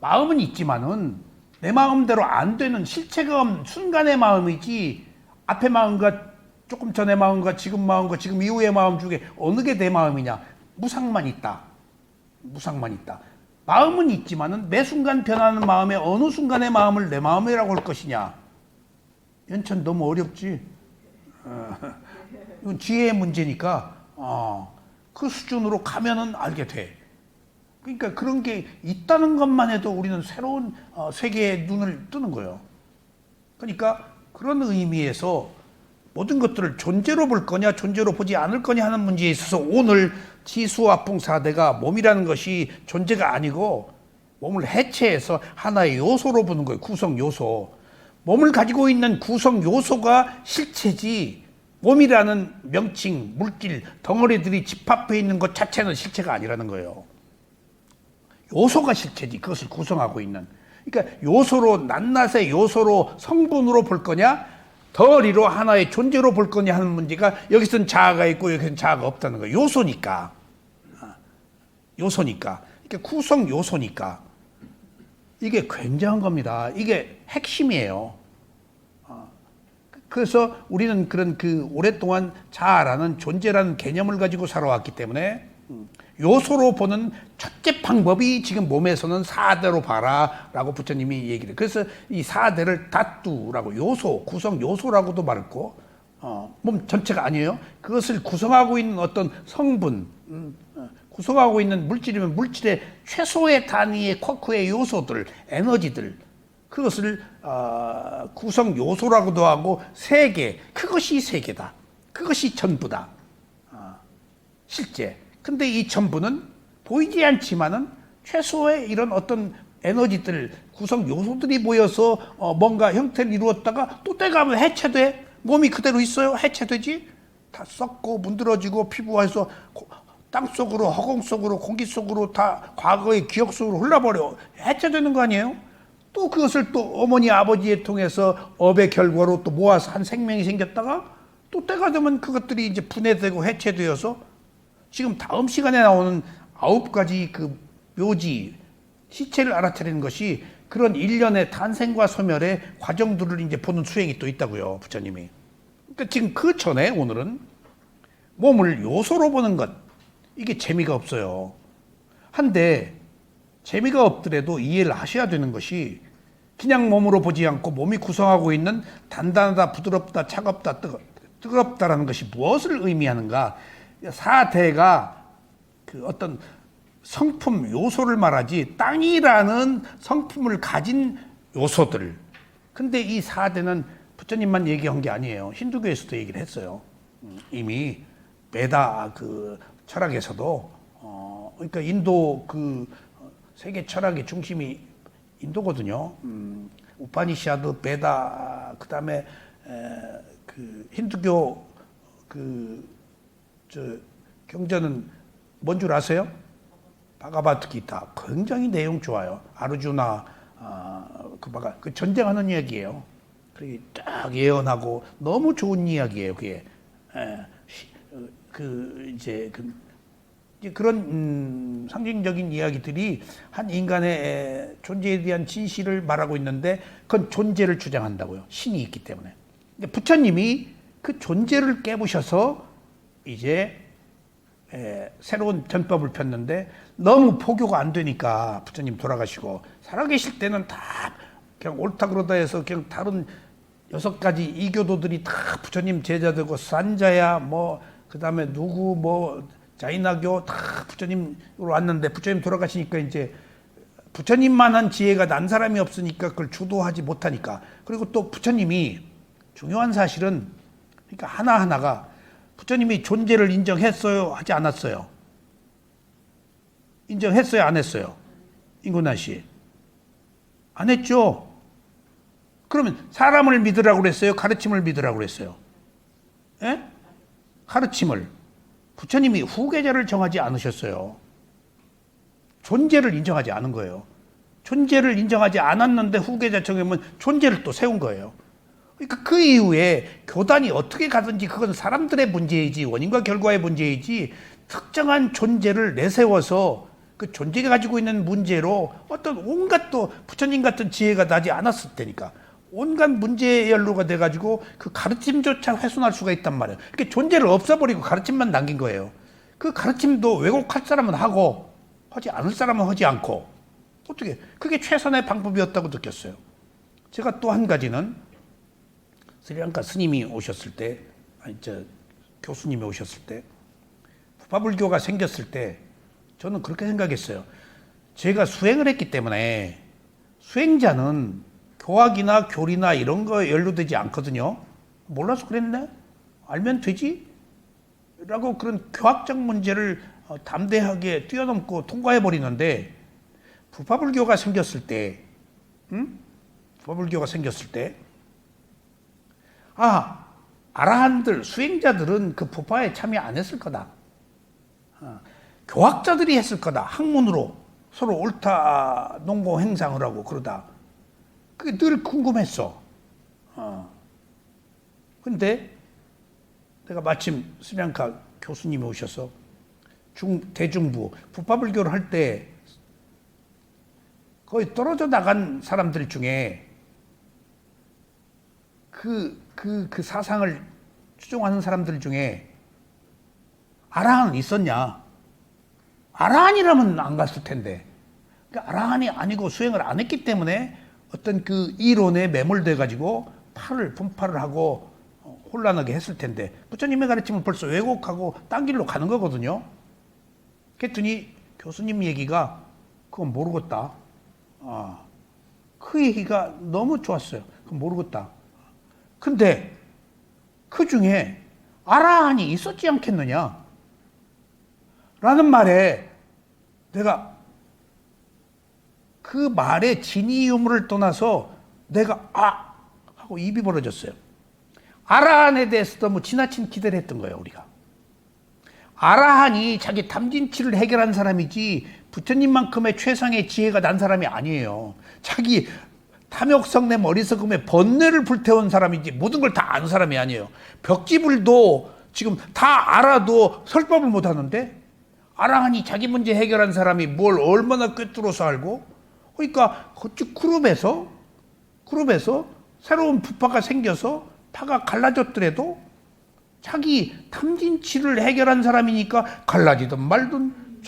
마음은 있지만은 내 마음대로 안 되는 실체가 없는 순간의 마음이지 앞의 마음과 조금 전의 마음과 지금 마음과 지금 이후의 마음 중에 어느 게 내 마음이냐. 무상만 있다. 마음은 있지만은 매 순간 변하는 마음의 어느 순간의 마음을 내 마음이라고 할 것이냐. 연천 너무 어렵지? 이건 지혜의 문제니까 그 수준으로 가면은 알게 돼. 그러니까 그런 게 있다는 것만 해도 우리는 새로운 세계에 눈을 뜨는 거예요. 그러니까 그런 의미에서 모든 것들을 존재로 볼 거냐 존재로 보지 않을 거냐 하는 문제에 있어서 오늘 지수화풍사대가 몸이라는 것이 존재가 아니고 몸을 해체해서 하나의 요소로 보는 거예요. 구성 요소. 몸을 가지고 있는 구성 요소가 실체지 몸이라는 명칭, 물질, 덩어리들이 집합해 있는 것 자체는 실체가 아니라는 거예요. 요소가 실체지 그것을 구성하고 있는. 그러니까 요소로 낱낱의 요소로 성분으로 볼 거냐 덩어리로 하나의 존재로 볼 거냐 하는 문제가 여기서는 자아가 있고 여기서는 자아가 없다는 거예요. 요소니까. 요소니까. 그러니까 구성 요소니까. 이게 굉장한 겁니다. 이게 핵심이에요. 그래서 우리는 그런 오랫동안 자아라는 존재라는 개념을 가지고 살아왔기 때문에 요소로 보는 첫째 방법이 지금 몸에서는 사대로 봐라 라고 부처님이 얘기를 해요. 그래서 이 사대를 다뚜라고 요소, 구성 요소라고도 말했고 몸 전체가 아니에요. 그것을 구성하고 있는 어떤 성분, 구성하고 있는 물질이면 물질의 최소의 단위의 쿼크의 요소들, 에너지들 그것을 구성 요소라고도 하고 세계, 그것이 세계다. 그것이 전부다. 실제. 근데 이 전부는 보이지 않지만은 최소의 이런 어떤 에너지들, 구성 요소들이 모여서 뭔가 형태를 이루었다가 또 때가 하면 해체돼. 몸이 그대로 있어요. 해체되지. 다 썩고 문드러지고 피부화해서 땅 속으로, 허공 속으로, 공기 속으로 다 과거의 기억 속으로 흘러버려. 해체되는 거 아니에요? 또 그것을 또 어머니 아버지에 통해서 업의 결과로 또 모아서 한 생명이 생겼다가 또 때가 되면 그것들이 이제 분해되고 해체되어서 지금 다음 시간에 나오는 9가지 그 묘지 시체를 알아차리는 것이 그런 일련의 탄생과 소멸의 과정들을 이제 보는 수행이 또 있다고요, 부처님이. 그러니까 지금 그 전에 오늘은 몸을 요소로 보는 것 이게 재미가 없어요. 한데 재미가 없더라도 이해를 하셔야 되는 것이 그냥 몸으로 보지 않고 몸이 구성하고 있는 단단하다, 부드럽다, 차갑다, 뜨겁다라는 것이 무엇을 의미하는가? 사대가 그 어떤 성품 요소를 말하지 땅이라는 성품을 가진 요소들. 근데 이 사대는 부처님만 얘기한 게 아니에요. 힌두교에서도 얘기를 했어요. 이미 베다 그 철학에서도 그러니까 인도 그 세계 철학의 중심이 인도거든요. 우파니샤드, 베다, 그다음에 그 힌두교 저 경전은 뭔 줄 아세요? 바가바트기타. 굉장히 내용 좋아요. 아르주나 그 전쟁하는 이야기예요. 그게 딱 예언하고 너무 좋은 이야기예요. 그게 이제 그런 상징적인 이야기들이 한 인간의 존재에 대한 진실을 말하고 있는데 그건 존재를 주장한다고요. 신이 있기 때문에. 근데 부처님이 그 존재를 깨부셔서 이제 새로운 전법을 폈는데 너무 포교가 안 되니까 부처님 돌아가시고 살아계실 때는 다 그냥 옳다 그러다 해서 그냥 다른 6가지 이교도들이 다 부처님 제자되고 산자야 뭐 그다음에 누구 뭐 자이나교 다 부처님으로 왔는데 부처님 돌아가시니까 이제 부처님만한 지혜가 난 사람이 없으니까 그걸 주도하지 못하니까. 그리고 또 부처님이 중요한 사실은 그러니까 하나하나가 부처님이 존재를 인정했어요? 하지 않았어요? 인정했어요? 안 했어요? 인구나 씨. 안 했죠? 그러면 사람을 믿으라고 그랬어요? 가르침을 믿으라고 그랬어요? 예? 가르침을. 부처님이 후계자를 정하지 않으셨어요. 존재를 인정하지 않은 거예요. 존재를 인정하지 않았는데 후계자 정하면 존재를 또 세운 거예요. 그러니까 그 이후에 교단이 어떻게 가든지 그건 사람들의 문제이지 원인과 결과의 문제이지 특정한 존재를 내세워서 그 존재가 가지고 있는 문제로 어떤 온갖 또 부처님 같은 지혜가 나지 않았을 테니까 온갖 문제의 연루가 돼가지고 그 가르침조차 훼손할 수가 있단 말이에요. 그러니까 존재를 없애버리고 가르침만 남긴 거예요. 그 가르침도 왜곡할 사람은 하고 하지 않을 사람은 하지 않고 어떻게 그게 최선의 방법이었다고 느꼈어요. 제가 또 한 가지는 스리랑카 스님이 오셨을 때 교수님이 오셨을 때, 부파불교가 생겼을 때 저는 그렇게 생각했어요. 제가 수행을 했기 때문에 수행자는 교학이나 교리나 이런 거에 연루되지 않거든요. 몰라서 그랬네? 알면 되지? 라고 그런 교학적 문제를 담대하게 뛰어넘고 통과해버리는데, 부파불교가 생겼을 때, 부파불교가 생겼을 때, 아라한들, 수행자들은 그 부파에 참여 안 했을 거다. 교학자들이 했을 거다. 학문으로 서로 옳다 농공 행상을 하고 그러다. 그게 늘 궁금했어. 근데 내가 마침 스리랑카 교수님이 오셔서 대중부, 부파불교를 할 때 거의 떨어져 나간 사람들 중에 그 사상을 추종하는 사람들 중에 아라한은 있었냐? 아라한이라면 안 갔을 텐데. 그러니까 아라한이 아니고 수행을 안 했기 때문에 어떤 그 이론에 매몰돼 가지고 분파를 하고 혼란하게 했을 텐데, 부처님의 가르침은 벌써 왜곡하고 딴 길로 가는 거거든요. 그랬더니 교수님 얘기가 그건 모르겠다. 그 얘기가 너무 좋았어요. 그건 모르겠다. 근데 그 중에 아라한이 있었지 않겠느냐? 라는 말에 내가 그 말의 진위 유무를 떠나서 내가 하고 입이 벌어졌어요. 아라한에 대해서 너무 지나친 기대를 했던 거예요, 우리가. 아라한이 자기 탐진치를 해결한 사람이지 부처님만큼의 최상의 지혜가 난 사람이 아니에요. 자기 탐욕성 내 머리석음에 번뇌를 불태운 사람이지 모든 걸 다 아는 사람이 아니에요. 벽지불도 지금 다 알아도 설법을 못 하는데, 아라한이 자기 문제 해결한 사람이 뭘 얼마나 꿰뚫어서 알고, 그러니까 그쪽 그룹에서 새로운 부파가 생겨서 파가 갈라졌더라도 자기 탐진치를 해결한 사람이니까 갈라지든 말든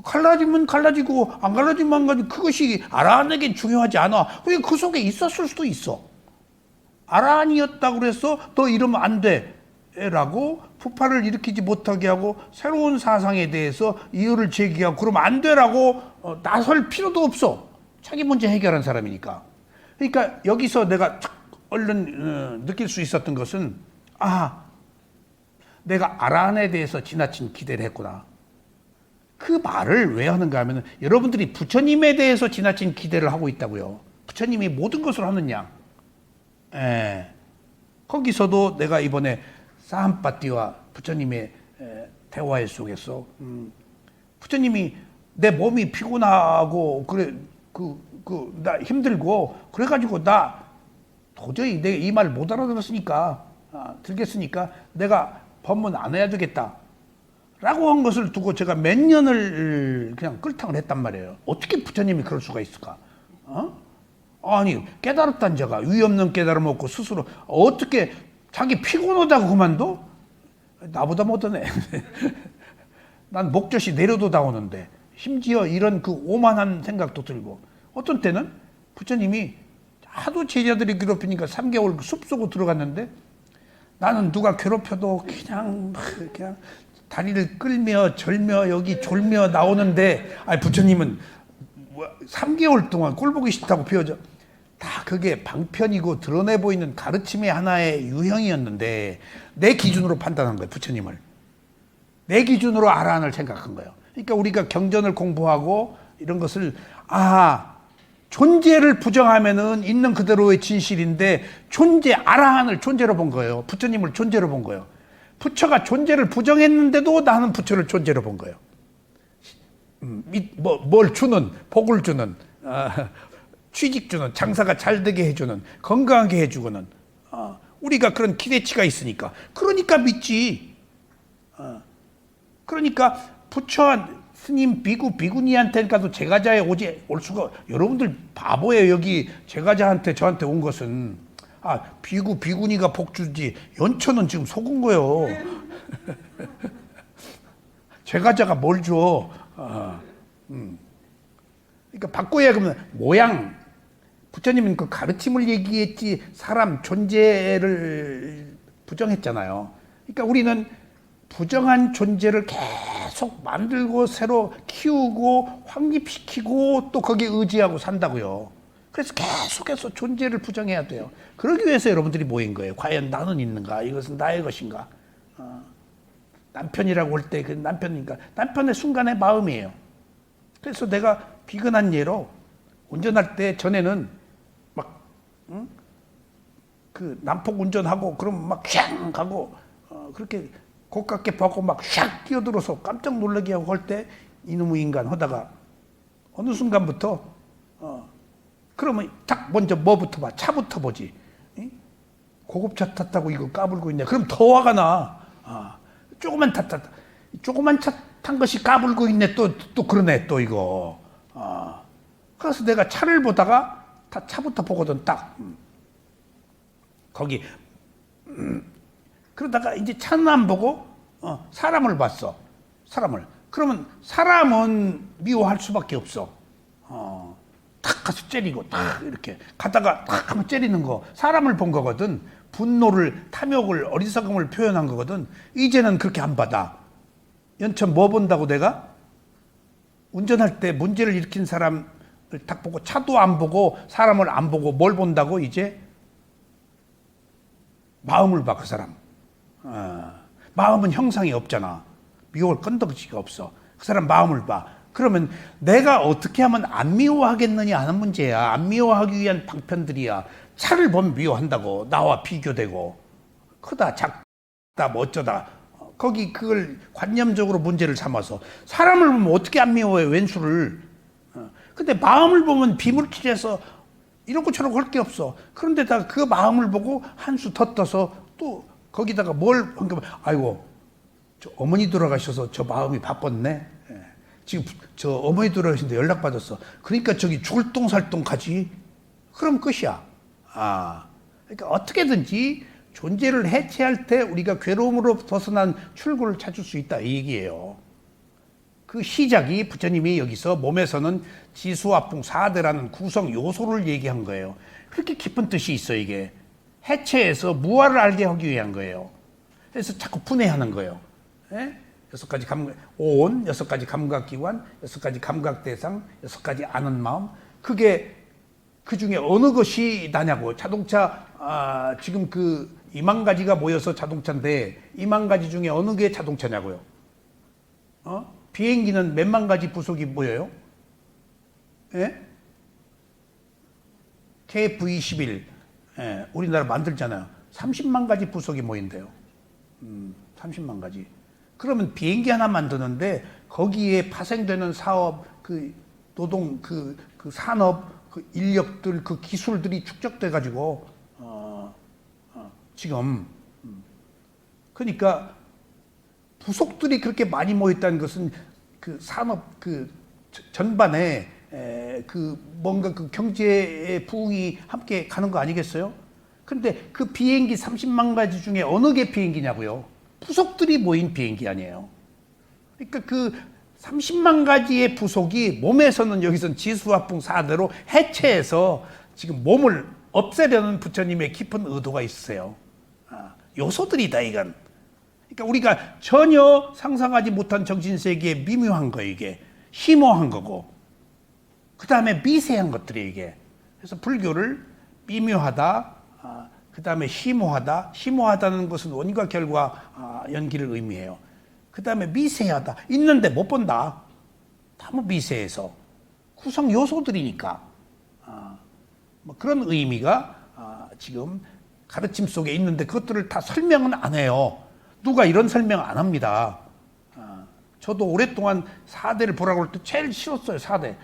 갈라지면 갈라지고 안 갈라지면 안 갈라지고 그것이 아라한에겐 중요하지 않아. 그 속에 있었을 수도 있어. 아라한이었다고 그래서 너 이러면 안 돼 라고 부파를 일으키지 못하게 하고 새로운 사상에 대해서 이유를 제기하고 그러면 안 되라고 나설 필요도 없어. 자기 문제 해결한 사람이니까. 그러니까 여기서 내가 얼른 느낄 수 있었던 것은, 내가 아라한에 대해서 지나친 기대를 했구나. 그 말을 왜 하는가 하면, 여러분들이 부처님에 대해서 지나친 기대를 하고 있다고요. 부처님이 모든 것을 하느냐. 거기서도 내가 이번에 사함파티와 부처님의 대화 속에서 부처님이 내 몸이 피곤하고 그래 나 힘들고 그래가지고 나 도저히 내가 이 말 못 알아들었으니까 들겠으니까 내가 법문 안 해야 되겠다 라고 한 것을 두고 제가 몇 년을 그냥 끌탕을 했단 말이에요. 어떻게 부처님이 그럴 수가 있을까? 아니 깨달았단 자가 위 없는 깨달음 없고 스스로 어떻게 자기 피곤하다고 그만둬? 나보다 못하네. 난 목젖이 내려도 나오는데 심지어 이런 그 오만한 생각도 들고, 어떤 때는 부처님이 하도 제자들이 괴롭히니까 3개월 숲속으로 들어갔는데 나는 누가 괴롭혀도 그냥 다리를 끌며 절며 여기 졸며 나오는데, 부처님은 3개월 동안 꼴 보기 싫다고 피어져. 다 그게 방편이고 드러내 보이는 가르침의 하나의 유형이었는데 내 기준으로 판단한 거예요. 부처님을 내 기준으로 아라한을 생각한 거예요. 그러니까 우리가 경전을 공부하고 이런 것을 존재를 부정하면은 있는 그대로의 진실인데 아라한을 존재로 본 거예요. 부처님을 존재로 본 거예요. 부처가 존재를 부정했는데도 나는 부처를 존재로 본 거예요. 뭘 주는, 복을 주는, 취직 주는, 장사가 잘 되게 해주는, 건강하게 해주고는, 우리가 그런 기대치가 있으니까. 그러니까 믿지. 그러니까 부처 스님 비구니한테 가도 제가자에 올 수가, 여러분들 바보예요. 여기 제가자한테 저한테 온 것은 비구니가 복주지 연초는 지금 속은 거예요. 제가자가 뭘 줘. 그러니까 바꿔야 그러면 모양, 부처님은 그 가르침을 얘기했지 사람 존재를 부정했잖아요. 그러니까 우리는 부정한 존재를 계속 만들고 새로 키우고 확립시키고 또 거기에 의지하고 산다고요. 그래서 계속해서 존재를 부정해야 돼요. 그러기 위해서 여러분들이 모인 거예요. 과연 나는 있는가? 이것은 나의 것인가? 남편이라고 할 때 그 남편이니까 남편의 순간의 마음이에요. 그래서 내가 비근한 예로 운전할 때 전에는 막 그 난폭 운전하고 그러면 막 샹 가고 그렇게 고깝게 보고 막 샥 뛰어들어서 깜짝 놀라게 하고 할 때 이놈의 인간 하다가 어느 순간부터 그러면 딱 먼저 뭐부터 봐? 차부터 보지. 응? 고급차 탔다고 이거 까불고 있네. 그럼 더 화가 나. 조그만 조그만 차 탄 것이 까불고 있네. 또 그러네. 또 이거. 그래서 내가 차를 보다가 다 차부터 보거든. 딱. 거기. 그러다가 이제 차는 안 보고 사람을 봤어. 사람을. 그러면 사람은 미워할 수밖에 없어. 탁 가서 째리고 탁 이렇게 가다가 탁 하면 째리는 거. 사람을 본 거거든. 분노를, 탐욕을, 어리석음을 표현한 거거든. 이제는 그렇게 안 받아. 연천 뭐 본다고 내가? 운전할 때 문제를 일으킨 사람을 딱 보고 차도 안 보고 사람을 안 보고 뭘 본다고 이제? 마음을 봐, 그 사람. 마음은 형상이 없잖아. 미워할 건덕지가 없어. 그 사람 마음을 봐. 그러면 내가 어떻게 하면 안 미워하겠느냐 하는 문제야. 안 미워하기 위한 방편들이야. 차를 보면 미워한다고. 나와 비교되고. 크다, 작다, 뭐 어쩌다. 거기 그걸 관념적으로 문제를 삼아서. 사람을 보면 어떻게 안 미워해, 왼수를. 근데 마음을 보면 비물질해서 이렇고 저렇고 할 게 없어. 그런데다가 그 마음을 보고 한 수 더 떠서 또 거기다가 뭘, 아이고, 저 어머니 돌아가셔서 저 마음이 바빴네. 지금 저 어머니 돌아가신데 연락받았어. 그러니까 저기 죽을 똥살똥 가지. 그럼 끝이야. 그러니까 어떻게든지 존재를 해체할 때 우리가 괴로움으로 벗어난 출구를 찾을 수 있다. 이 얘기예요. 그 시작이 부처님이 여기서 몸에서는 지수화풍 4대라는 구성 요소를 얘기한 거예요. 그렇게 깊은 뜻이 있어, 이게. 해체해서 무아를 알게 하기 위한 거예요. 그래서 자꾸 분해하는 거예요. 예? 6가지 감각, 온, 6가지 감각기관, 6가지 감각대상, 6가지 아는 마음. 그게 그 중에 어느 것이 나냐고. 자동차, 지금 그 2만 가지가 모여서 자동차인데 2만 가지 중에 어느 게 자동차냐고요. 비행기는 몇만 가지 부속이 모여요? 예? KF-21, 예, 우리나라 만들잖아요. 30만 가지 부속이 모인대요. 30만 가지. 그러면 비행기 하나 만드는데 거기에 파생되는 사업, 그 노동, 그 산업, 그 인력들, 그 기술들이 축적돼 가지고 지금 그러니까 부속들이 그렇게 많이 모였다는 것은 그 산업 그 전반에 그 뭔가 그 경제의 부흥이 함께 가는 거 아니겠어요? 근데 그 비행기 30만 가지 중에 어느 게 비행기냐고요? 부속들이 모인 비행기 아니에요. 그러니까 그 30만 가지의 부속이 몸에서는 여기서는 지수화풍 4대로 해체해서 지금 몸을 없애려는 부처님의 깊은 의도가 있으세요. 요소들이다, 이건. 그러니까 우리가 전혀 상상하지 못한 정신세계에 미묘한 거, 이게. 희모한 거고. 그 다음에 미세한 것들이 이게. 그래서 불교를 미묘하다, 그 다음에 희모하다. 희모하다는 것은 원과 결과 연기를 의미해요. 그 다음에 미세하다. 있는데 못 본다. 너무 미세해서. 구성 요소들이니까. 뭐 그런 의미가 지금 가르침 속에 있는데 그것들을 다 설명은 안 해요. 누가 이런 설명 안 합니다. 저도 오랫동안 4대를 보라고 할 때 제일 싫었어요. 4대.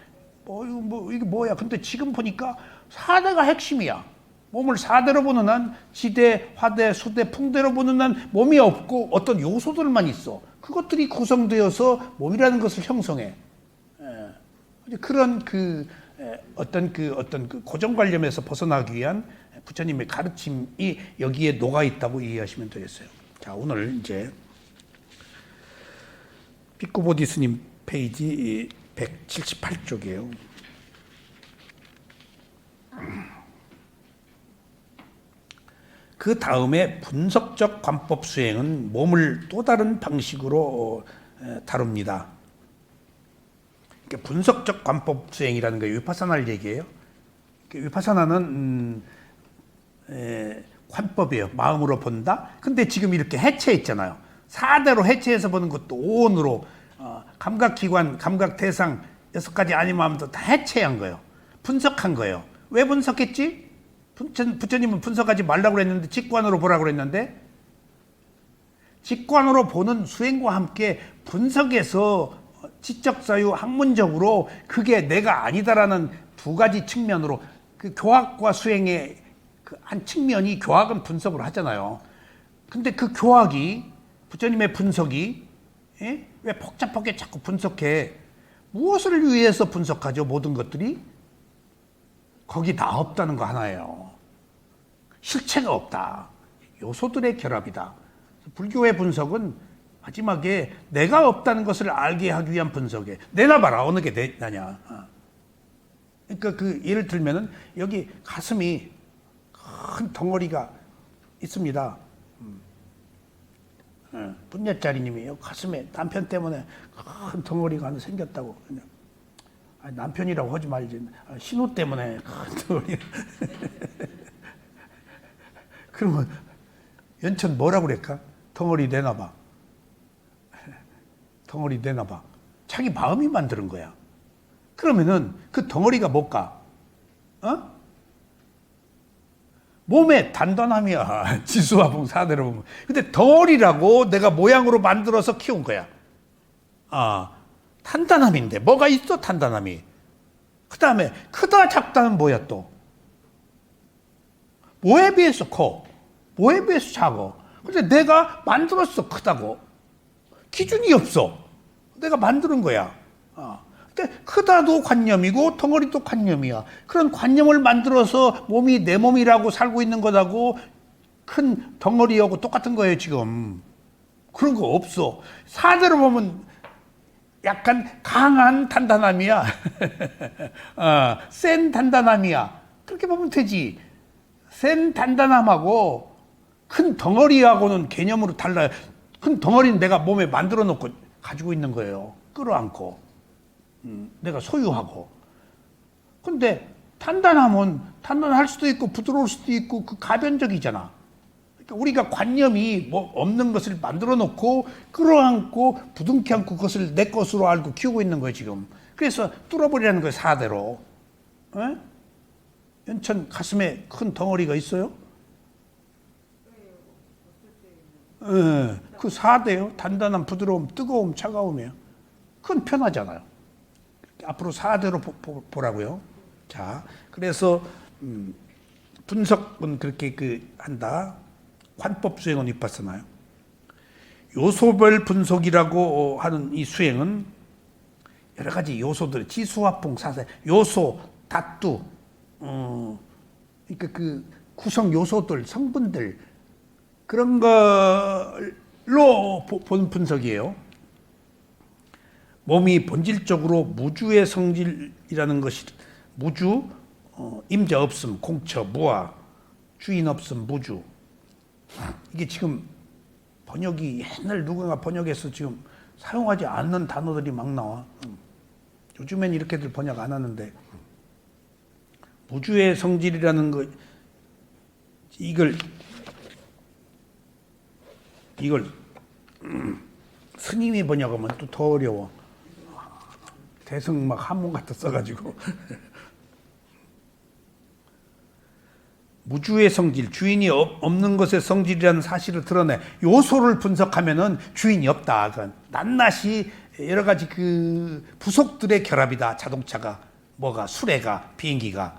이게 뭐야. 근데 지금 보니까 4대가 핵심이야. 몸을 4대로 보는 한 지대, 화대, 수대, 풍대로 보는 한 몸이 없고 어떤 요소들만 있어. 그것들이 구성되어서 몸이라는 것을 형성해. 그런 어떤 그 고정관념에서 벗어나기 위한 부처님의 가르침이 여기에 녹아 있다고 이해하시면 되겠어요. 자, 오늘 이제 비꼬보디 스님 페이지 178쪽이에요. 그 다음에 분석적 관법 수행은 몸을 또 다른 방식으로 다룹니다. 그러니까 분석적 관법 수행이라는 게 위파사나를 얘기해요. 위파사나는 관법이에요. 마음으로 본다. 근데 지금 이렇게 해체했잖아요. 4대로 해체해서 보는 것도 오온으로 감각기관, 감각대상 6가지 아니면 다 해체한 거예요. 분석한 거예요. 왜 분석했지? 부처님은 분석하지 말라고 그랬는데 직관으로 보라고 그랬는데 직관으로 보는 수행과 함께 분석해서 지적사유 학문적으로 그게 내가 아니다라는 두 가지 측면으로 그 교학과 수행의 그 한 측면이 교학은 분석을 하잖아요. 근데 그 교학이 부처님의 분석이 왜 복잡하게 자꾸 분석해? 무엇을 위해서 분석하죠? 모든 것들이 거기 나 없다는 거 하나예요. 실체가 없다. 요소들의 결합이다. 불교의 분석은 마지막에 내가 없다는 것을 알게 하기 위한 분석에 내놔봐라 어느 게 나냐. 그러니까 그 예를 들면은 여기 가슴이 큰 덩어리가 있습니다. 분녀짜리님이 가슴에 남편 때문에 큰 덩어리가 하나 생겼다고. 남편이라고 하지 말지. 신호 때문에 큰 덩어리. 그러면 연천 뭐라고 그럴까? 덩어리 내놔봐. 덩어리 내놔봐. 자기 마음이 만드는 거야. 그러면은 그 덩어리가 뭘까? 몸의 단단함이야. 지수화풍 4대로 보면. 근데 덩어리라고 내가 모양으로 만들어서 키운 거야. 단단함인데 뭐가 있어 단단함이. 그 다음에 크다 작다는 뭐야 또. 뭐에 비해서 커? 뭐에 비해서 작아? 근데 내가 만들었어 크다고. 기준이 없어. 내가 만드는 거야. 근데 크다도 관념이고 덩어리도 관념이야. 그런 관념을 만들어서 몸이 내 몸이라고 살고 있는 거라고 큰 덩어리하고 똑같은 거예요 지금. 그런 거 없어. 4대로 보면 약간 강한 단단함이야. 센 단단함이야. 그렇게 보면 되지. 센 단단함하고 큰 덩어리하고는 개념으로 달라요. 큰 덩어리는 내가 몸에 만들어 놓고 가지고 있는 거예요. 끌어안고. 내가 소유하고. 근데 단단함은 단단할 수도 있고 부드러울 수도 있고 그 가변적이잖아. 그러니까 우리가 관념이 뭐 없는 것을 만들어 놓고 끌어안고 부둥켜 안고 그것을 내 것으로 알고 키우고 있는 거예요 지금. 그래서 뚫어버리라는 거예요 4대로. 연천 가슴에 큰 덩어리가 있어요? 그 4대요. 단단함, 부드러움, 뜨거움, 차가움이에요. 그건 편하잖아요. 앞으로 4대로 보라고요. 자, 그래서 분석은 그렇게 한다. 관법 수행은 위파사나요. 요소별 분석이라고 하는 이 수행은 여러 가지 요소들, 지수화풍, 사세, 요소, 다투, 그러니까 그 구성 요소들, 성분들 그런 걸로 보는 분석이에요. 몸이 본질적으로 무주의 성질이라는 것이 무주, 임자 없음, 공처, 무아, 주인 없음, 무주. 이게 지금 번역이 옛날 누군가 번역해서 지금 사용하지 않는 단어들이 막 나와. 요즘엔 이렇게들 번역 안 하는데 무주의 성질이라는 거 이걸 스님이 번역하면 또 더 어려워. 대승 막 한문 갖다 써가지고. 무주의 성질, 주인이 없는 것의 성질이라는 사실을 드러내 요소를 분석하면은 주인이 없다. 그건 낱낱이 여러 가지 그 부속들의 결합이다. 자동차가, 뭐가, 수레가, 비행기가,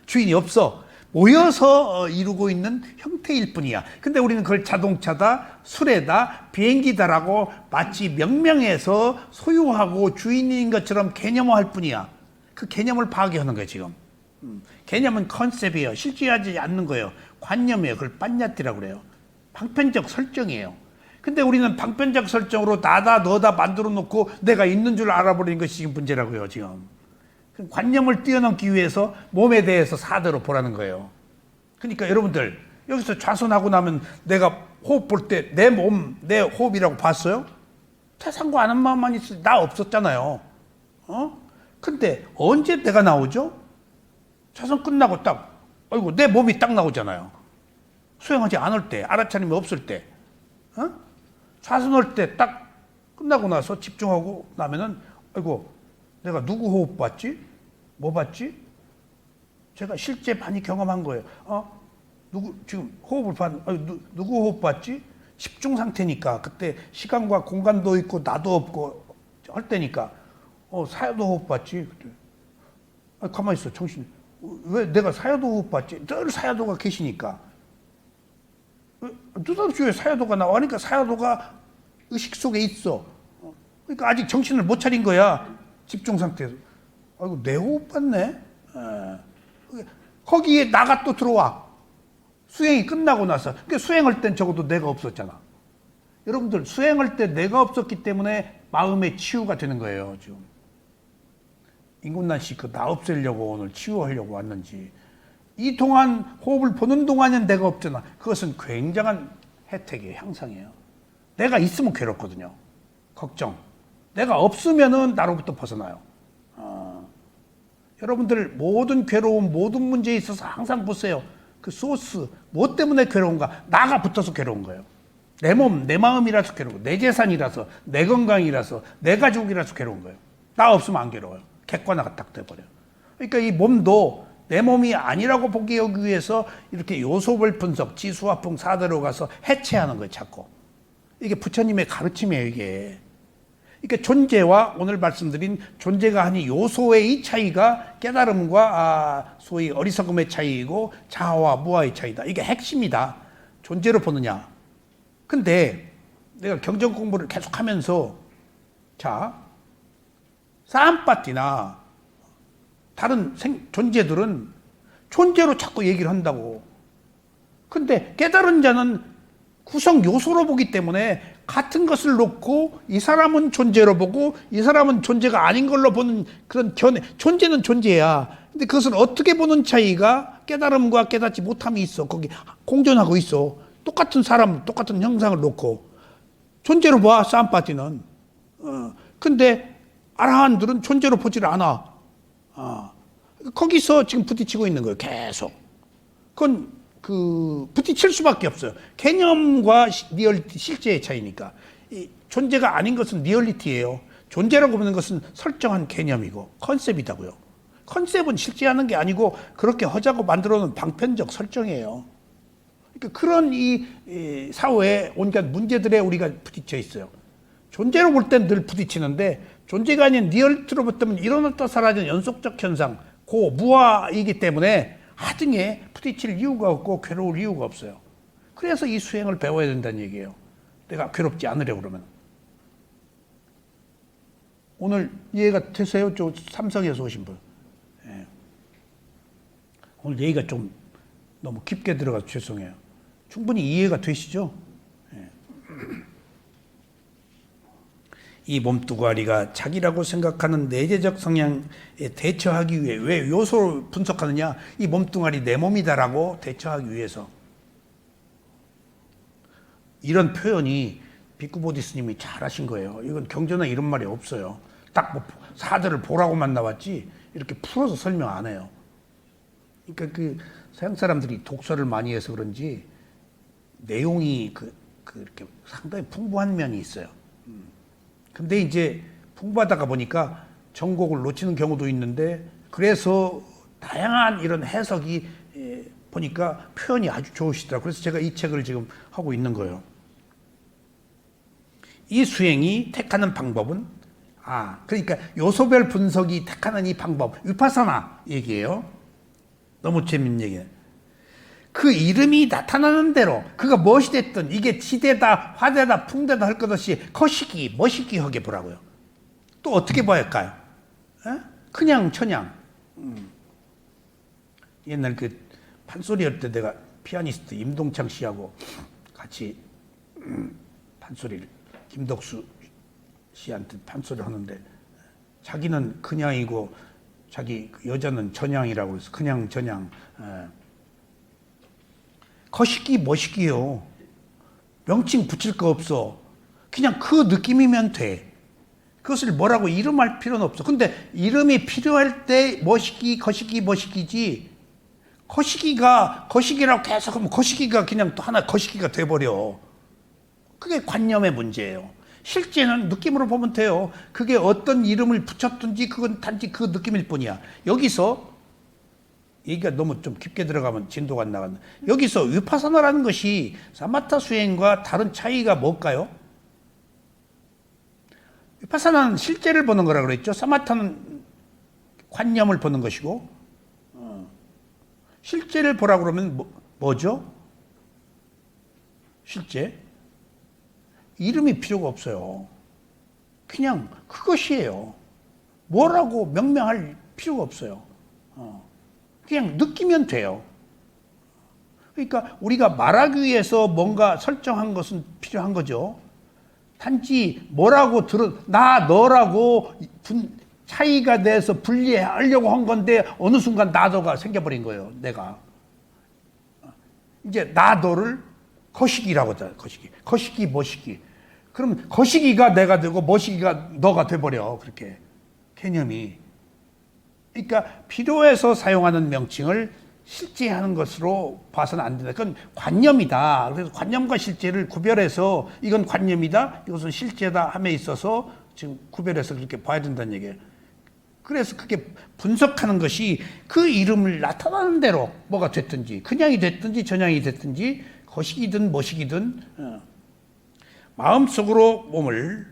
주인이 없어. 모여서 이루고 있는 형태일 뿐이야. 근데 우리는 그걸 자동차다, 수레다, 비행기다라고 마치 명명해서 소유하고 주인인 것처럼 개념화할 뿐이야. 그 개념을 파괴하는 거예요 지금. 개념은 컨셉이에요. 실제하지 않는 거예요. 관념이에요. 그걸 빤야띠라고 그래요. 방편적 설정이에요. 근데 우리는 방편적 설정으로 나다 너다 만들어 놓고 내가 있는 줄 알아버리는 것이 지금 문제라고요 지금. 관념을 뛰어넘기 위해서 몸에 대해서 4대로 보라는 거예요. 그러니까 여러분들 여기서 좌선하고 나면 내가 호흡 볼 때 내 몸, 내 호흡이라고 봤어요? 태산과 아는 마음만 있어. 나 없었잖아요. 근데 언제 내가 나오죠? 좌선 끝나고 딱, 아이고, 내 몸이 딱 나오잖아요. 수행하지 않을 때, 알아차림이 없을 때. 좌선할 때 딱 끝나고 나서 집중하고 나면은, 아이고, 내가 누구 호흡 봤지? 뭐 봤지? 제가 실제 많이 경험한 거예요. 누구, 지금 호흡을 누구 호흡 봤지? 집중 상태니까. 그때 시간과 공간도 있고, 나도 없고, 할 때니까. 사야도 호흡 봤지? 그때. 가만히 있어, 정신. 왜 내가 사야도 호흡 봤지? 늘 사야도가 계시니까. 느닷없이 왜 사야도가 나와? 그러니까 사야도가 의식 속에 있어. 그러니까 아직 정신을 못 차린 거야. 집중 상태에서. 아이고, 내 호흡 봤네? 거기에 나가 또 들어와. 수행이 끝나고 나서. 그러니까 수행할 땐 적어도 내가 없었잖아. 여러분들, 수행할 때 내가 없었기 때문에 마음의 치유가 되는 거예요, 지금. 인군난 씨, 나 없애려고 오늘 치유하려고 왔는지. 이 동안 호흡을 보는 동안엔 내가 없잖아. 그것은 굉장한 혜택이에요, 향상이에요. 내가 있으면 괴롭거든요. 걱정. 내가 없으면은 나로부터 벗어나요. 여러분들 모든 괴로움, 모든 문제에 있어서 항상 보세요. 그 소스, 뭐 때문에 괴로운가? 나가 붙어서 괴로운 거예요. 내 몸, 내 마음이라서 괴로워. 내 재산이라서, 내 건강이라서, 내 가족이라서 괴로운 거예요. 나 없으면 안 괴로워요. 객관화가 딱 돼버려요. 그러니까 이 몸도 내 몸이 아니라고 보기 여기 위해서 이렇게 요소별 분석, 지수화풍 4대로 가서 해체하는 거예요, 자꾸. 이게 부처님의 가르침이에요, 이게. 그러니까 존재와 오늘 말씀드린 존재가 아닌 요소의 이 차이가 깨달음과 소위 어리석음의 차이이고 자아와 무아의 차이다. 이게 핵심이다. 존재로 보느냐. 근데 내가 경전 공부를 계속하면서 자, 사암파티나 다른 존재들은 존재로 자꾸 얘기를 한다고. 근데 깨달은 자는 구성 요소로 보기 때문에 같은 것을 놓고 이 사람은 존재로 보고 이 사람은 존재가 아닌 걸로 보는 그런 견해. 존재는 존재야. 근데 그것을 어떻게 보는 차이가 깨달음과 깨닫지 못함이 있어. 거기 공존하고 있어. 똑같은 사람, 똑같은 형상을 놓고 존재로 봐, 쌈파티는. 근데 아라한들은 존재로 보질 않아. 거기서 지금 부딪히고 있는 거예요, 계속. 그건 부딪힐 수밖에 없어요. 개념과 리얼리티, 실제의 차이니까. 이 존재가 아닌 것은 리얼리티예요. 존재라고 보는 것은 설정한 개념이고 컨셉이다고요. 컨셉은 실제하는 게 아니고 그렇게 하자고 만들어 놓은 방편적 설정이에요. 그러니까 그런 이 사회의 온갖 문제들에 우리가 부딪혀 있어요. 존재로 볼 땐 늘 부딪히는데 존재가 아닌 리얼리티로 보면 일어났다 사라진 연속적 현상, 무아이기 때문에 하등에 부딪힐 이유가 없고 괴로울 이유가 없어요. 그래서 이 수행을 배워야 된다는 얘기예요. 내가 괴롭지 않으려고 그러면. 오늘 이해가 되세요? 저 삼성에서 오신 분. 예. 오늘 얘기가 좀 너무 깊게 들어가서 죄송해요. 충분히 이해가 되시죠? 예. 이 몸뚱아리가 자기라고 생각하는 내재적 성향에 대처하기 위해 왜 요소를 분석하느냐? 이 몸뚱아리 내 몸이다라고 대처하기 위해서. 이런 표현이 비쿠보디 스님이 잘하신 거예요. 이건 경전에 이런 말이 없어요. 딱 뭐 사들을 보라고만 나왔지 이렇게 풀어서 설명 안 해요. 그러니까 그 서양 사람들이 독서를 많이 해서 그런지 내용이 이렇게 상당히 풍부한 면이 있어요. 근데 이제 풍부하다가 보니까 정곡을 놓치는 경우도 있는데 그래서 다양한 이런 해석이 보니까 표현이 아주 좋으시더라고요. 그래서 제가 이 책을 지금 하고 있는 거예요. 이 수행이 택하는 방법은 그러니까 요소별 분석이 택하는 이 방법 위파사나 얘기예요. 너무 재밌는 얘기예요. 그 이름이 나타나는 대로 그가 무엇이 됐든 이게 지대다 화대다 풍대다 할 것 없이 거시기 멋있기 하게 보라고요. 또 어떻게 봐야 할까요? 그냥 천냥. 옛날 그 판소리 할 때 내가 피아니스트 임동창 씨하고 같이 판소리를 김덕수 씨한테 판소리를 하는데 자기는 그냥이고 자기 여자는 전향이라고 해서 그냥 전향. 거시기 뭐시기요. 명칭 붙일 거 없어. 그냥 그 느낌이면 돼. 그것을 뭐라고 이름할 필요는 없어. 근데 이름이 필요할 때 뭐시기, 거시기, 뭐시기지. 거시기라고 계속 하면 거시기가 그냥 또 하나 거시기가 돼버려. 그게 관념의 문제예요. 실제는 느낌으로 보면 돼요. 그게 어떤 이름을 붙였든지 그건 단지 그 느낌일 뿐이야. 여기서 얘기가 너무 좀 깊게 들어가면 진도가 안 나간다. 여기서 위파사나라는 것이 사마타 수행과 다른 차이가 뭘까요? 위파사나는 실제를 보는 거라고 그랬죠. 사마타는 관념을 보는 것이고, 실제를 보라고 그러면 뭐죠? 실제? 이름이 필요가 없어요. 그냥 그것이에요. 뭐라고 명명할 필요가 없어요. 그냥 느끼면 돼요. 그러니까 우리가 말하기 위해서 뭔가 설정한 것은 필요한 거죠. 단지 뭐라고 나 너라고 차이가 돼서 분리하려고 한 건데 어느 순간 나도가 생겨버린 거예요. 내가 이제 나 너를 거시기라고 하잖아. 거시기 뭐시기. 그럼 거시기가 내가 되고 뭐시기가 너가 돼버려. 그렇게 개념이. 그러니까 필요해서 사용하는 명칭을 실제하는 것으로 봐서는 안 된다. 그건 관념이다. 그래서 관념과 실제를 구별해서 이건 관념이다, 이것은 실제다 함에 있어서 지금 구별해서 그렇게 봐야 된다는 얘기예요. 그래서 그게 분석하는 것이 그 이름을 나타나는 대로 뭐가 됐든지 그냥이 됐든지 전향이 됐든지 거시기든 뭐시기든 마음속으로 몸을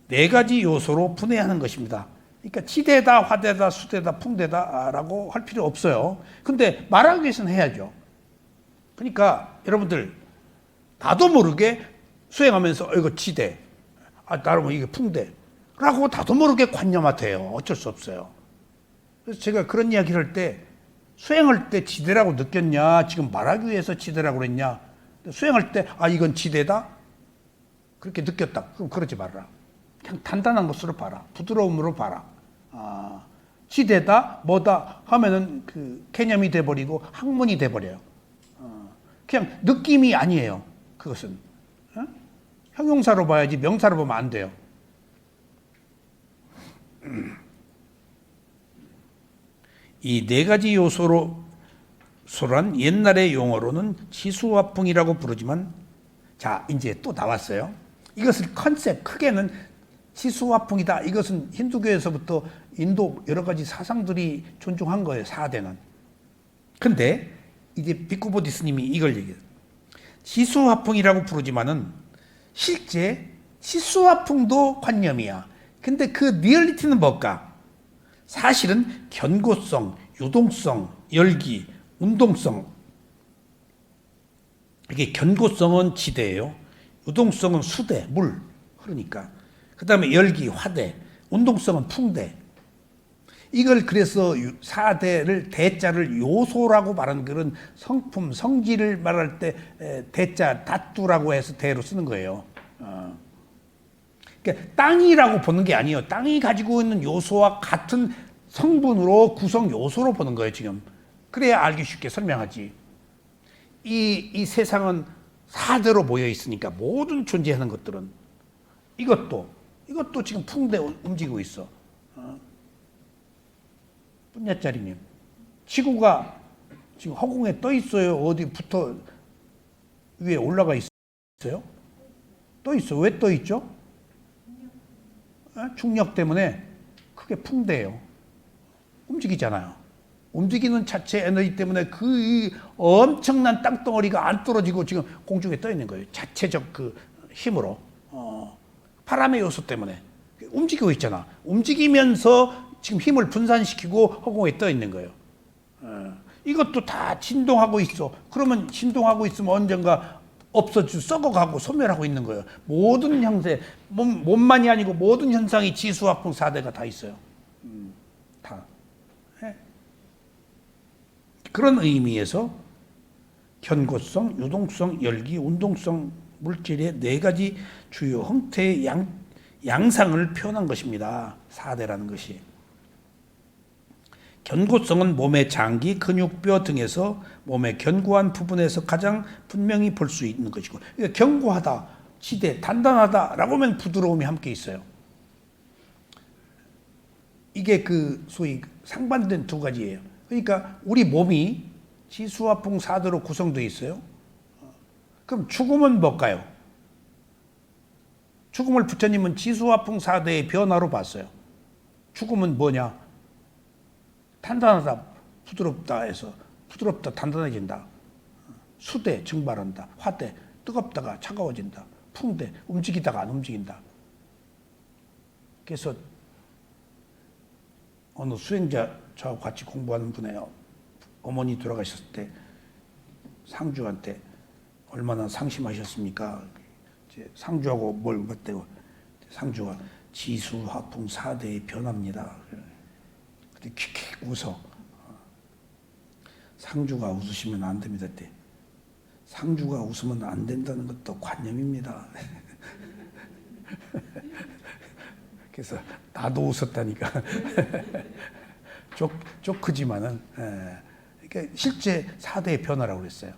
네 가지 요소로 분해하는 것입니다. 그러니까 지대다, 화대다, 수대다, 풍대다라고 할 필요 없어요. 근데 말하기 위해서는 해야죠. 그러니까 여러분들 나도 모르게 수행하면서 이거 지대, 나름 이게 풍대라고 나도 모르게 관념화돼요. 어쩔 수 없어요. 그래서 제가 그런 이야기를 할 때 수행할 때 지대라고 느꼈냐, 지금 말하기 위해서 지대라고 그랬냐, 수행할 때 이건 지대다 그렇게 느꼈다. 그럼 그러지 말아라. 그냥 단단한 것으로 봐라. 부드러움으로 봐라. 지대다, 뭐다 하면은 그 개념이 돼버리고 학문이 돼버려요. 그냥 느낌이 아니에요. 그것은. 형용사로 봐야지 명사로 보면 안 돼요. 이 네 가지 요소란 옛날의 용어로는 지수화풍이라고 부르지만, 자, 이제 또 나왔어요. 이것을 컨셉 크게는 지수화풍이다. 이것은 힌두교에서부터 인도 여러 가지 사상들이 존중한 거예요. 4대는. 근데 이제 비쿠보디 스님이 이걸 얘기해요. 지수화풍이라고 부르지만은 실제 지수화풍도 관념이야. 근데 그 리얼리티는 뭘까? 사실은 견고성, 유동성, 열기, 운동성. 이게 견고성은 지대예요. 유동성은 수대, 물 흐르니까. 그 다음에 열기, 화대, 운동성은 풍대. 이걸 그래서 4대를 대자를 요소라고 말하는 그런 성품, 성질을 말할 때 대자, 다투라고 해서 대로 쓰는 거예요. 그러니까 땅이라고 보는 게 아니에요. 땅이 가지고 있는 요소와 같은 성분으로 구성 요소로 보는 거예요, 지금. 그래야 알기 쉽게 설명하지. 이 세상은 4대로 모여 있으니까 모든 존재하는 것들은 이것도 지금 풍대 움직이고 있어. 분야짜리님, 지구가 지금 허공에 떠 있어요? 어디 붙어 위에 올라가 있어요? 떠 있어. 왜 떠 있죠? 중력 때문에 그게 풍대예요. 움직이잖아요. 움직이는 자체 에너지 때문에 그 엄청난 땅덩어리가 안 떨어지고 지금 공중에 떠 있는 거예요. 자체적 그 힘으로. 바람의 요소 때문에 움직이고 있잖아. 움직이면서 지금 힘을 분산시키고 허공에 떠 있는 거예요. 이것도 다 진동하고 있어. 그러면 진동하고 있으면 언젠가 없어지고 썩어가고 소멸하고 있는 거예요. 모든 형태, 몸만이 아니고 모든 현상이 지수화풍 4대가 다 있어요. 다. 그런 의미에서 견고성, 유동성, 열기, 운동성 물질의 네 가지 주요 형태의 양상을 표현한 것입니다. 4대라는 것이. 견고성은 몸의 장기, 근육, 뼈 등에서 몸의 견고한 부분에서 가장 분명히 볼 수 있는 것이고, 그러니까 견고하다, 지대, 단단하다라고 하면 부드러움이 함께 있어요. 이게 그 소위 상반된 두 가지예요. 그러니까 우리 몸이 지수화풍 사대로 구성되어 있어요. 그럼 죽음은 뭘까요? 죽음을 부처님은 지수화풍 사대의 변화로 봤어요. 죽음은 뭐냐? 단단하다, 부드럽다 해서 부드럽다, 단단해진다. 수대, 증발한다. 화대, 뜨겁다가 차가워진다. 풍대, 움직이다가 안 움직인다. 그래서 어느 수행자 저하고 같이 공부하는 분의 어머니 돌아가셨을 때 상주한테 얼마나 상심하셨습니까? 이제 상주하고 뭘 맞대고 상주가 지수화풍 사대의 변화입니다. 그때 킥킥 웃어. 상주가 웃으시면 안 됩니다. 그때 상주가 웃으면 안 된다는 것도 관념입니다. 그래서 나도 웃었다니까. 조크지만은 그러니까 실제 사대의 변화라고 그랬어요.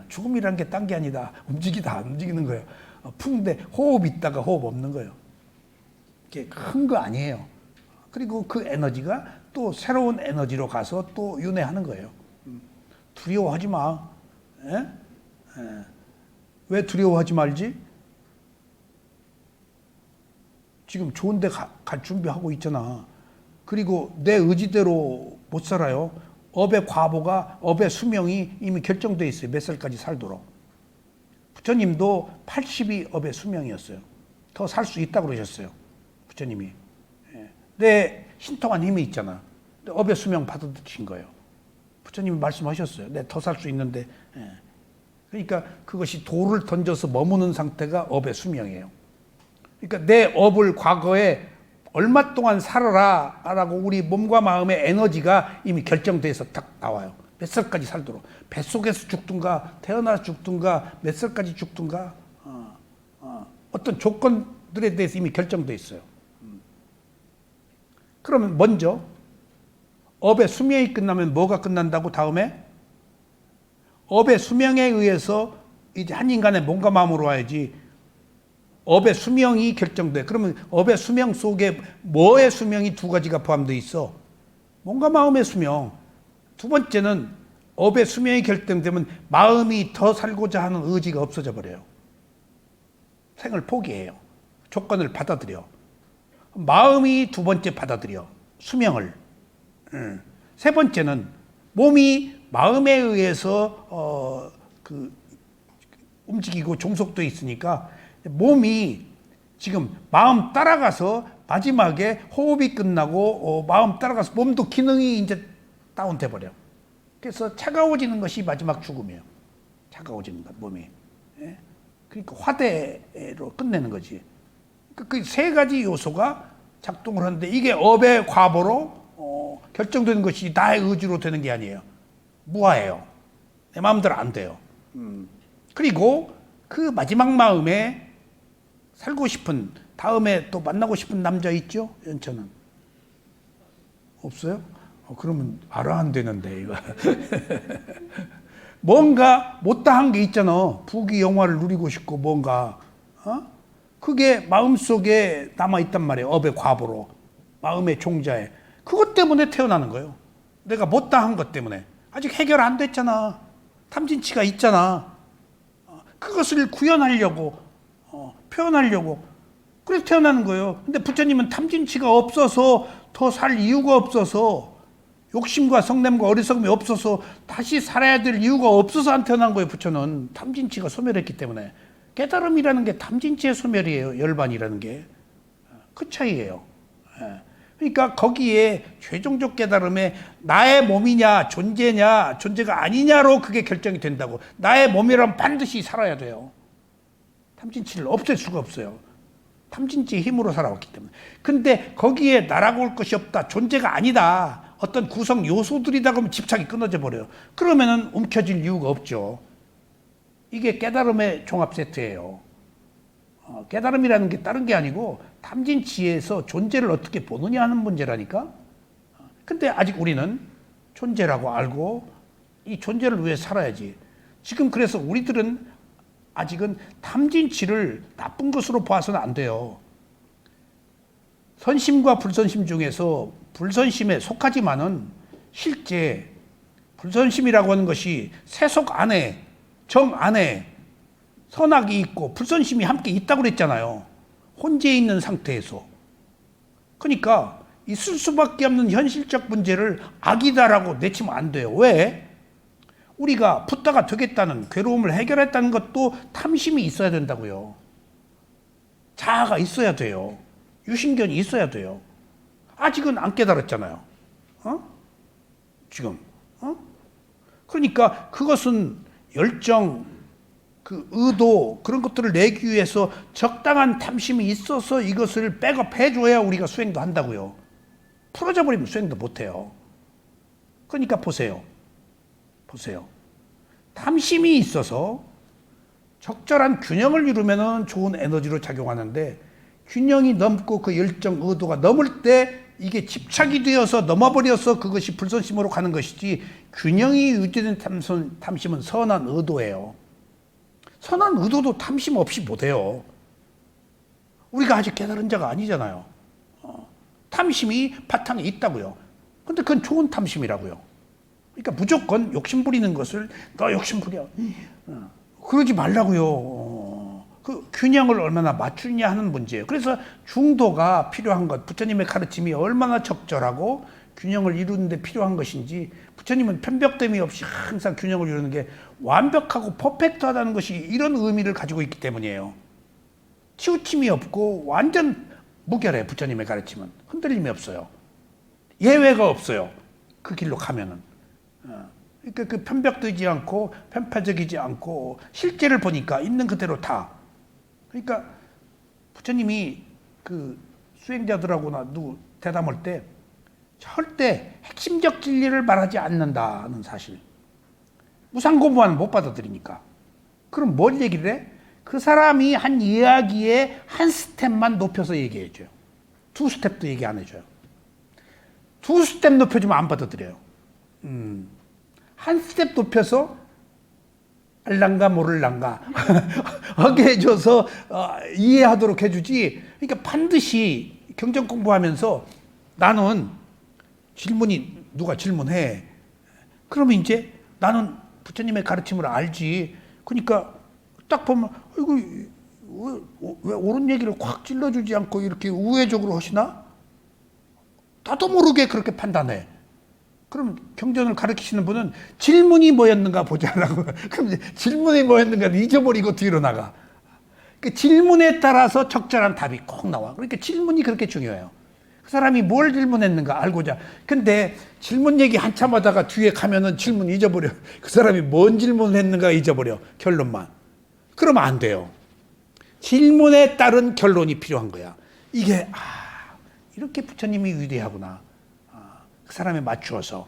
죽음이란 게 딴 게 아니다. 움직이다 안 움직이는 거예요. 풍대 호흡 있다가 호흡 없는 거예요. 이게 큰 거 아니에요. 그리고 그 에너지가 또 새로운 에너지로 가서 또 윤회하는 거예요. 두려워하지 마. 왜 두려워하지 말지? 지금 좋은 데 갈 준비하고 있잖아. 그리고 내 의지대로 못 살아요. 업의 과보가, 업의 수명이 이미 결정돼 있어요. 몇 살까지 살도록. 부처님도 80이 업의 수명이었어요. 더 살 수 있다고 그러셨어요. 부처님이. 내 신통한 힘이 있잖아. 업의 수명 받아드신 거예요. 부처님이 말씀하셨어요. 내 더 살 수 있는데. 그러니까 그것이 돌을 던져서 머무는 상태가 업의 수명이에요. 그러니까 내 업을 과거에 얼마 동안 살아라 라고 우리 몸과 마음의 에너지가 이미 결정돼서 딱 나와요. 몇 살까지 살도록. 뱃속에서 죽든가 태어나서 죽든가 몇 살까지 죽든가 어떤 조건들에 대해서 이미 결정돼 있어요. 그러면 먼저 업의 수명이 끝나면 뭐가 끝난다고? 다음에 업의 수명에 의해서 이제 한 인간의 몸과 마음으로 와야지. 업의 수명이 결정돼. 그러면 업의 수명 속에 뭐의 수명이 두 가지가 포함되어 있어? 몸과 마음의 수명. 두 번째는 업의 수명이 결정되면 마음이 더 살고자 하는 의지가 없어져 버려요. 생을 포기해요. 조건을 받아들여. 마음이 두 번째 받아들여. 수명을. 세 번째는 몸이 마음에 의해서 움직이고 종속돼 있으니까 몸이 지금 마음 따라가서 마지막에 호흡이 끝나고 마음 따라가서 몸도 기능이 이제 다운돼 버려. 그래서 차가워지는 것이 마지막 죽음이에요. 차가워지는 것 몸이. 그러니까 화대로 끝내는 거지. 그 세 가지 요소가 작동을 하는데 이게 업의 과보로 결정되는 것이 나의 의지로 되는 게 아니에요. 무아해요. 내 마음대로 안 돼요. 그리고 그 마지막 마음에 살고 싶은, 다음에 또 만나고 싶은 남자 있죠? 연처는 없어요? 그러면 알아 안 되는데 이거. 뭔가 못다한 게 있잖아. 부귀 영화를 누리고 싶고 뭔가 그게 마음속에 남아있단 말이에요. 업의 과보로. 마음의 종자에. 그것 때문에 태어나는 거예요. 내가 못다한 것 때문에. 아직 해결 안 됐잖아. 탐진치가 있잖아. 그것을 구현하려고 표현하려고 그래서 태어나는 거예요. 근데 부처님은 탐진치가 없어서 더 살 이유가 없어서 욕심과 성냄과 어리석음이 없어서 다시 살아야 될 이유가 없어서 안 태어난 거예요. 부처는 탐진치가 소멸했기 때문에. 깨달음이라는 게 탐진치의 소멸이에요. 열반이라는 게. 그 차이예요. 그러니까 거기에 최종적 깨달음에 나의 몸이냐 존재냐 존재가 아니냐로 그게 결정이 된다고. 나의 몸이라면 반드시 살아야 돼요. 탐진치를 없앨 수가 없어요. 탐진치의 힘으로 살아왔기 때문에. 근데 거기에 나라고 할 것이 없다. 존재가 아니다. 어떤 구성 요소들이다 그러면 집착이 끊어져 버려요. 그러면은 움켜질 이유가 없죠. 이게 깨달음의 종합 세트예요. 깨달음이라는 게 다른 게 아니고 탐진치에서 존재를 어떻게 보느냐 하는 문제라니까. 근데 아직 우리는 존재라고 알고 이 존재를 위해 살아야지. 지금 그래서 우리들은 아직은 탐진치를 나쁜 것으로 봐서는 안 돼요. 선심과 불선심 중에서 불선심에 속하지만은 실제 불선심이라고 하는 것이 세속 안에, 정 안에 선악이 있고 불선심이 함께 있다고 그랬잖아요. 혼재 있는 상태에서. 그러니까 있을 수밖에 없는 현실적 문제를 악이다라고 내치면 안 돼요. 왜? 우리가 붓다가 되겠다는 괴로움을 해결했다는 것도 탐심이 있어야 된다고요. 자아가 있어야 돼요. 유신견이 있어야 돼요. 아직은 안 깨달았잖아요. 지금. 그러니까 그것은 열정, 그 의도, 그런 것들을 내기 위해서 적당한 탐심이 있어서 이것을 백업해 줘야 우리가 수행도 한다고요. 풀어져 버리면 수행도 못 해요. 그러니까 보세요. 탐심이 있어서 적절한 균형을 이루면 좋은 에너지로 작용하는데 균형이 넘고 그 열정, 의도가 넘을 때 이게 집착이 되어서 넘어버려서 그것이 불선심으로 가는 것이지, 균형이 유지된 탐심은 선한 의도예요. 선한 의도도 탐심 없이 못해요. 우리가 아직 깨달은 자가 아니잖아요. 탐심이 바탕에 있다고요. 근데 그건 좋은 탐심이라고요. 그러니까 무조건 욕심 부리는 것을 너 욕심 부려, 그러지 말라고요. 그 균형을 얼마나 맞추냐 하는 문제예요. 그래서 중도가 필요한 것, 부처님의 가르침이 얼마나 적절하고 균형을 이루는데 필요한 것인지, 부처님은 편벽됨이 없이 항상 균형을 이루는 게 완벽하고 퍼펙트하다는 것이 이런 의미를 가지고 있기 때문이에요. 치우침이 없고 완전 무결해. 부처님의 가르침은 흔들림이 없어요. 예외가 없어요. 그 길로 가면은. 그러니까 그 편벽되지 않고 편파적이지 않고 실제를 보니까 있는 그대로 다. 그러니까 부처님이 그 수행자들하고나 누구 대담할 때 절대 핵심적 진리를 말하지 않는다는 사실. 무상고무만 못 받아들이니까. 그럼 뭘 얘기를 해? 그 사람이 한 이야기의 한 스텝만 높여서 얘기해줘요. 두 스텝도 얘기 안 해줘요. 두 스텝 높여주면 안 받아들여요. 한 스텝 높여서 알랑가 모를랑가 하게 해줘서 이해하도록 해주지. 그러니까 반드시 경전 공부하면서 나는 누가 질문해. 그러면 이제 나는 부처님의 가르침을 알지. 그러니까 딱 보면 이거 왜 옳은 얘기를 콱 찔러주지 않고 이렇게 우회적으로 하시나? 나도 모르게 그렇게 판단해. 그럼 경전을 가르치시는 분은 질문이 뭐였는가 보자라고. 그럼 질문이 뭐였는가 잊어버리고 뒤로 나가. 그 질문에 따라서 적절한 답이 꼭 나와. 그러니까 질문이 그렇게 중요해요. 그 사람이 뭘 질문했는가 알고자. 근데 질문 얘기 한참 하다가 뒤에 가면은 질문 잊어버려. 그 사람이 뭔 질문을 했는가 잊어버려. 결론만. 그러면 안 돼요. 질문에 따른 결론이 필요한 거야. 이게 이렇게 부처님이 위대하구나. 그 사람에 맞추어서.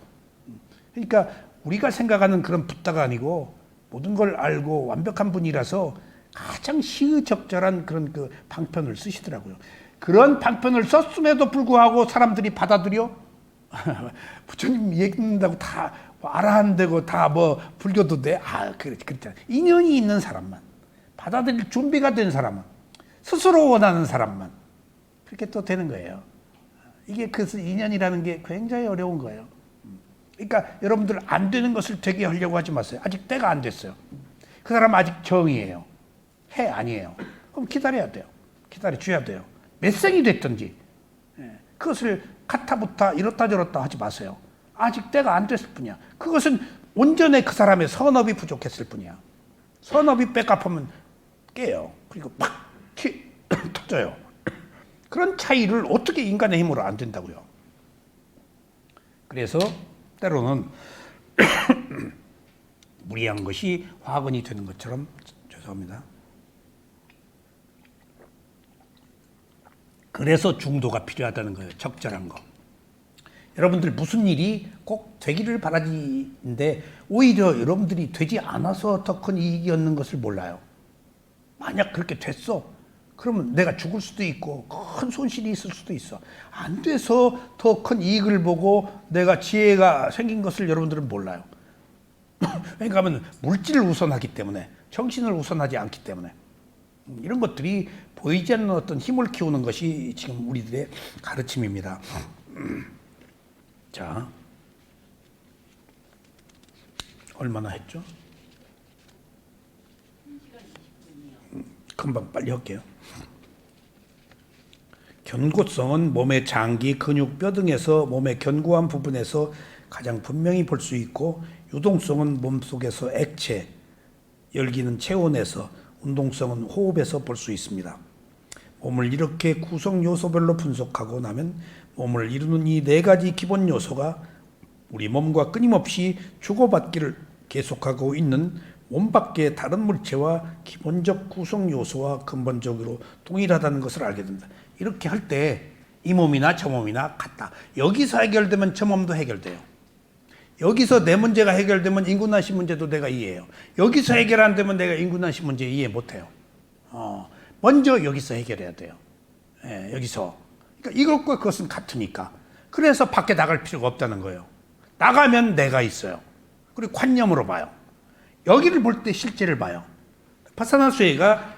그러니까 우리가 생각하는 그런 붓다가 아니고 모든 걸 알고 완벽한 분이라서 가장 시의적절한 그런 그 방편을 쓰시더라고요. 그런 방편을 썼음에도 불구하고 사람들이 받아들여? 부처님 얘기 듣는다고 다 알아한다고 다 뭐 불교도 돼? 그렇잖아. 인연이 있는 사람만, 받아들일 준비가 된 사람만, 스스로 원하는 사람만 그렇게 또 되는 거예요. 이게 그래서 인연이라는 게 굉장히 어려운 거예요. 그러니까 여러분들 안 되는 것을 되게 하려고 하지 마세요. 아직 때가 안 됐어요. 그 사람 아직 정이에요. 해 아니에요. 그럼 기다려야 돼요. 기다려줘야 돼요. 몇 생이 됐든지. 그것을 카타부타 이렇다 저렇다 하지 마세요. 아직 때가 안 됐을 뿐이야. 그것은 온전히 그 사람의 선업이 부족했을 뿐이야. 선업이 백업하면 깨요. 그리고 팍 터져요. 그런 차이를 어떻게 인간의 힘으로 안 된다고요. 그래서 때로는 무리한 것이 화근이 되는 것처럼, 죄송합니다. 그래서 중도가 필요하다는 거예요. 적절한 거. 여러분들 무슨 일이 꼭 되기를 바라지인데 오히려 여러분들이 되지 않아서 더 큰 이익이 얻는 것을 몰라요. 만약 그렇게 됐어. 그러면 내가 죽을 수도 있고 큰 손실이 있을 수도 있어. 안 돼서 더 큰 이익을 보고 내가 지혜가 생긴 것을 여러분들은 몰라요. 왜냐하면 물질을 우선하기 때문에, 정신을 우선하지 않기 때문에. 이런 것들이 보이지 않는 어떤 힘을 키우는 것이 지금 우리들의 가르침입니다. 자, 얼마나 했죠? 금방 빨리 할게요. 견고성은 몸의 장기, 근육, 뼈 등에서 몸의 견고한 부분에서 가장 분명히 볼 수 있고, 유동성은 몸속에서 액체, 열기는 체온에서, 운동성은 호흡에서 볼 수 있습니다. 몸을 이렇게 구성 요소별로 분석하고 나면 몸을 이루는 이 네 가지 기본 요소가 우리 몸과 끊임없이 주고받기를 계속하고 있는 몸 밖의 다른 물체와 기본적 구성 요소와 근본적으로 동일하다는 것을 알게 된다. 이렇게 할 때 이 몸이나 저 몸이나 같다. 여기서 해결되면 저 몸도 해결돼요. 여기서 내 문제가 해결되면 인구난시 문제도 내가 이해해요. 여기서 해결 안 되면 내가 인구난시 문제 이해 못해요. 먼저 여기서 해결해야 돼요. 예, 여기서. 그러니까 이것과 그것은 같으니까. 그래서 밖에 나갈 필요가 없다는 거예요. 나가면 내가 있어요. 그리고 관념으로 봐요. 여기를 볼 때 실제를 봐요. 파사나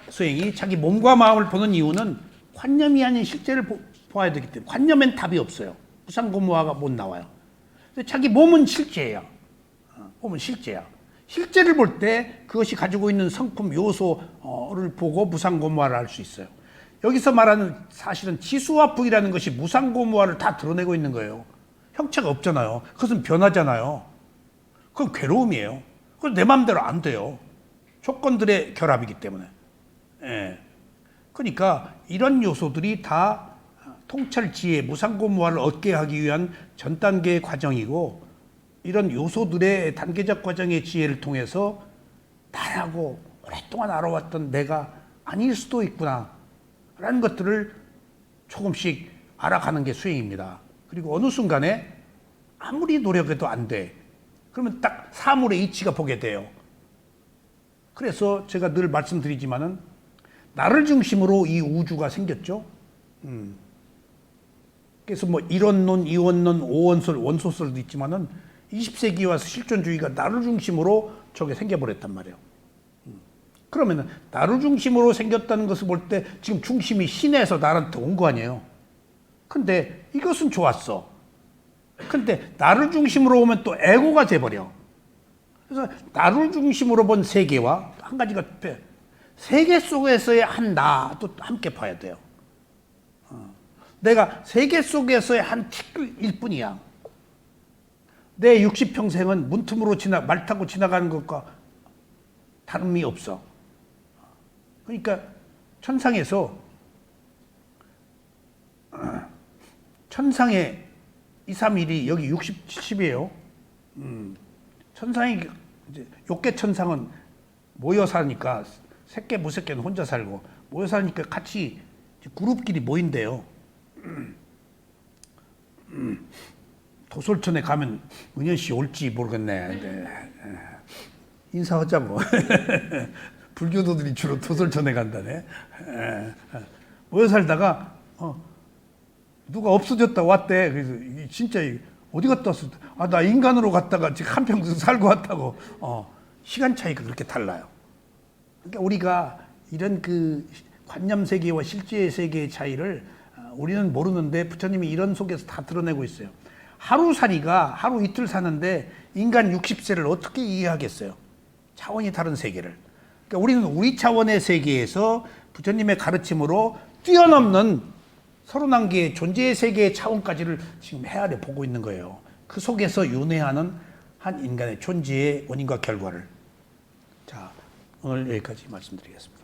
수행이 자기 몸과 마음을 보는 이유는 관념이 아닌 실제를 보아야 되기 때문에. 관념엔 답이 없어요. 무상고무화가 못 나와요. 근데 자기 몸은 실제예요. 몸은 실제야. 실제를 볼 때 그것이 가지고 있는 성품 요소를 보고 무상고무화를 할 수 있어요. 여기서 말하는 사실은 지수와 부이라는 것이 무상고무화를 다 드러내고 있는 거예요. 형체가 없잖아요. 그것은 변하잖아요. 그건 괴로움이에요. 그건 내 마음대로 안 돼요. 조건들의 결합이기 때문에. 예. 그러니까 이런 요소들이 다 통찰지혜, 무상고무화를 얻게 하기 위한 전 단계의 과정이고, 이런 요소들의 단계적 과정의 지혜를 통해서 나라고 오랫동안 알아왔던 내가 아닐 수도 있구나 라는 것들을 조금씩 알아가는 게 수행입니다. 그리고 어느 순간에 아무리 노력해도 안 돼. 그러면 딱 사물의 이치가 보게 돼요. 그래서 제가 늘 말씀드리지만은 나를 중심으로 이 우주가 생겼죠. 그래서 뭐 이론론, 이원론, 오원설, 원소설도 있지만은 20세기에 와서 실존주의가 나를 중심으로 저게 생겨버렸단 말이에요. 그러면은 나를 중심으로 생겼다는 것을 볼 때 지금 중심이 신에서 나한테 온 거 아니에요. 근데 이것은 좋았어. 근데 나를 중심으로 오면 또 에고가 돼버려. 그래서 나를 중심으로 본 세계와 한 가지가 세계 속에서의 한 나도 함께 봐야 돼요. 내가 세계 속에서의 한 티끌일 뿐이야. 내 60평생은 문틈으로 말 타고 지나가는 것과 다름이 없어. 그러니까 천상에서 천상의 2, 3일이 여기 60, 70이에요. 천상이 이제 욕계 천상은 모여 사니까 새끼 무새끼는 혼자 살고, 모여 사니까 같이 그룹끼리 모인대요. 도솔천에 가면 은현 씨 올지 모르겠네. 네. 인사하자고. 불교도들이 주로 도솔천에 간다네. 모여 살다가 누가 없어졌다 왔대. 그래서 진짜 어디 갔다 왔어? 아, 나 인간으로 갔다가 지금 한평생 살고 왔다고. 시간 차이가 그렇게 달라요. 그러니까 우리가 이런 그 관념 세계와 실제 세계의 차이를 우리는 모르는데 부처님이 이런 속에서 다 드러내고 있어요. 하루살이가 하루 이틀 사는데 인간 60세를 어떻게 이해하겠어요? 차원이 다른 세계를. 그러니까 우리는 우리 차원의 세계에서 부처님의 가르침으로 뛰어넘는 31개의 존재의 세계의 차원까지를 지금 헤아려 보고 있는 거예요. 그 속에서 윤회하는 한 인간의 존재의 원인과 결과를. 자, 오늘 여기까지 말씀드리겠습니다.